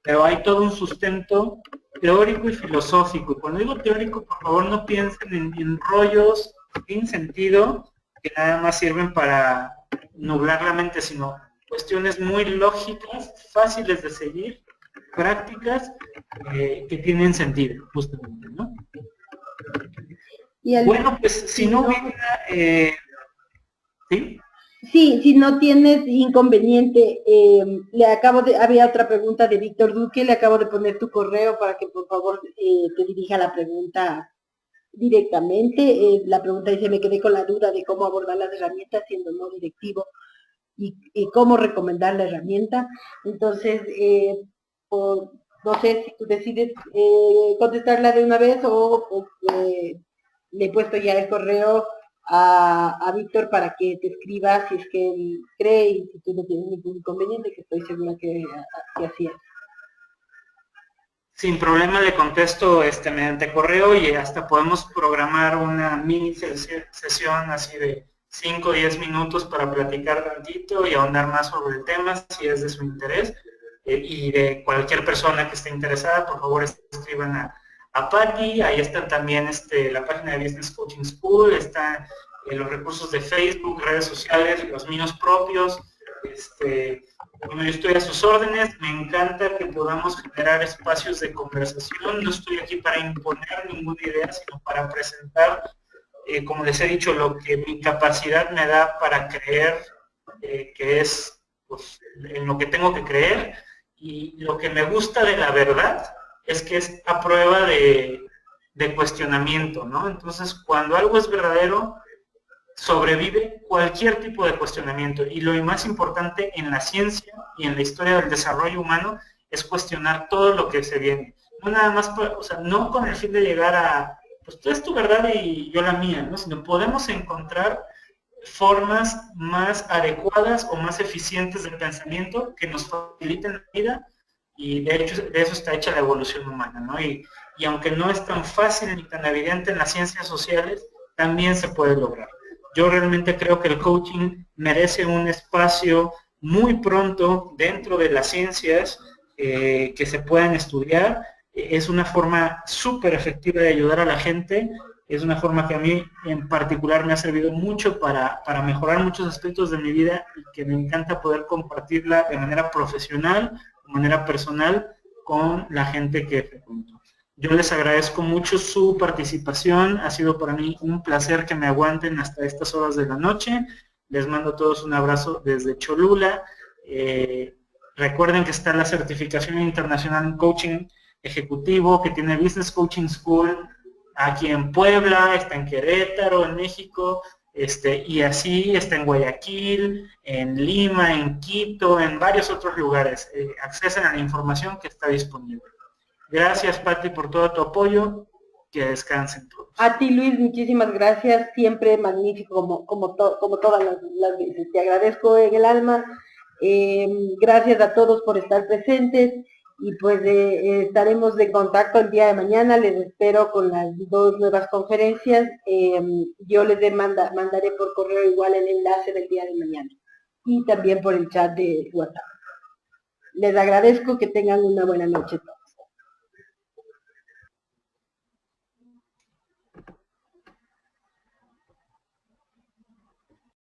pero hay todo un sustento teórico y filosófico. Cuando digo teórico, por favor no piensen en rollos sin sentido que nada más sirven para nublar la mente, sino cuestiones muy lógicas, fáciles de seguir, prácticas, que tienen sentido, justamente, ¿no? Bueno, pues si no hubiera... ¿sí? Sí, si no tienes inconveniente, había otra pregunta de Víctor Duque, le acabo de poner tu correo para que por favor te dirija la pregunta directamente. La pregunta dice, me quedé con la duda de cómo abordar las herramientas siendo no directivo y cómo recomendar la herramienta. Entonces, no sé si tú decides contestarla de una vez o le he puesto ya el correo a Víctor para que te escriba si es que él cree y si tú no tienes ningún inconveniente, que estoy segura que así es. Sin problema le contesto mediante correo y hasta podemos programar una mini sesión así de 5 o 10 minutos para platicar tantito y ahondar más sobre el tema si es de su interés. Y de cualquier persona que esté interesada, por favor escriban a Patty. Ahí están también la página de Business Coaching School, están los recursos de Facebook, redes sociales, los míos propios. Bueno, yo estoy a sus órdenes, me encanta que podamos generar espacios de conversación. No estoy aquí para imponer ninguna idea, sino para presentar, como les he dicho, lo que mi capacidad me da para creer que es pues, en lo que tengo que creer. Y lo que me gusta de la verdad es que es a prueba de cuestionamiento, ¿no? Entonces, cuando algo es verdadero, sobrevive cualquier tipo de cuestionamiento. Y lo más importante en la ciencia y en la historia del desarrollo humano es cuestionar todo lo que se viene. No nada más, o sea, no con el fin de llegar a, pues tú es tu verdad y yo la mía, ¿no? Sino podemos encontrar formas más adecuadas o más eficientes de pensamiento que nos faciliten la vida, y de hecho de eso está hecha la evolución humana, ¿no? Y aunque no es tan fácil ni tan evidente en las ciencias sociales, también se puede lograr. Yo realmente creo que el coaching merece un espacio muy pronto dentro de las ciencias que se puedan estudiar. Es una forma súper efectiva de ayudar a la gente. Es una forma que a mí en particular me ha servido mucho para mejorar muchos aspectos de mi vida y que me encanta poder compartirla de manera profesional, de manera personal con la gente que frecuento. Yo les agradezco mucho su participación. Ha sido para mí un placer que me aguanten hasta estas horas de la noche. Les mando a todos un abrazo desde Cholula. Recuerden que está la certificación internacional en coaching ejecutivo que tiene Business Coaching School aquí en Puebla, está en Querétaro, en México, y así está en Guayaquil, en Lima, en Quito, en varios otros lugares. Accesen a la información que está disponible. Gracias, Pati, por todo tu apoyo. Que descansen todos. A ti, Luis, muchísimas gracias. Siempre magnífico, como todas las veces. Te agradezco en el alma. Gracias a todos por estar presentes. Y pues estaremos en contacto el día de mañana. Les espero con las 2 nuevas conferencias. Yo les mandaré por correo igual el enlace del día de mañana. Y también por el chat de WhatsApp. Les agradezco, que tengan una buena noche todos.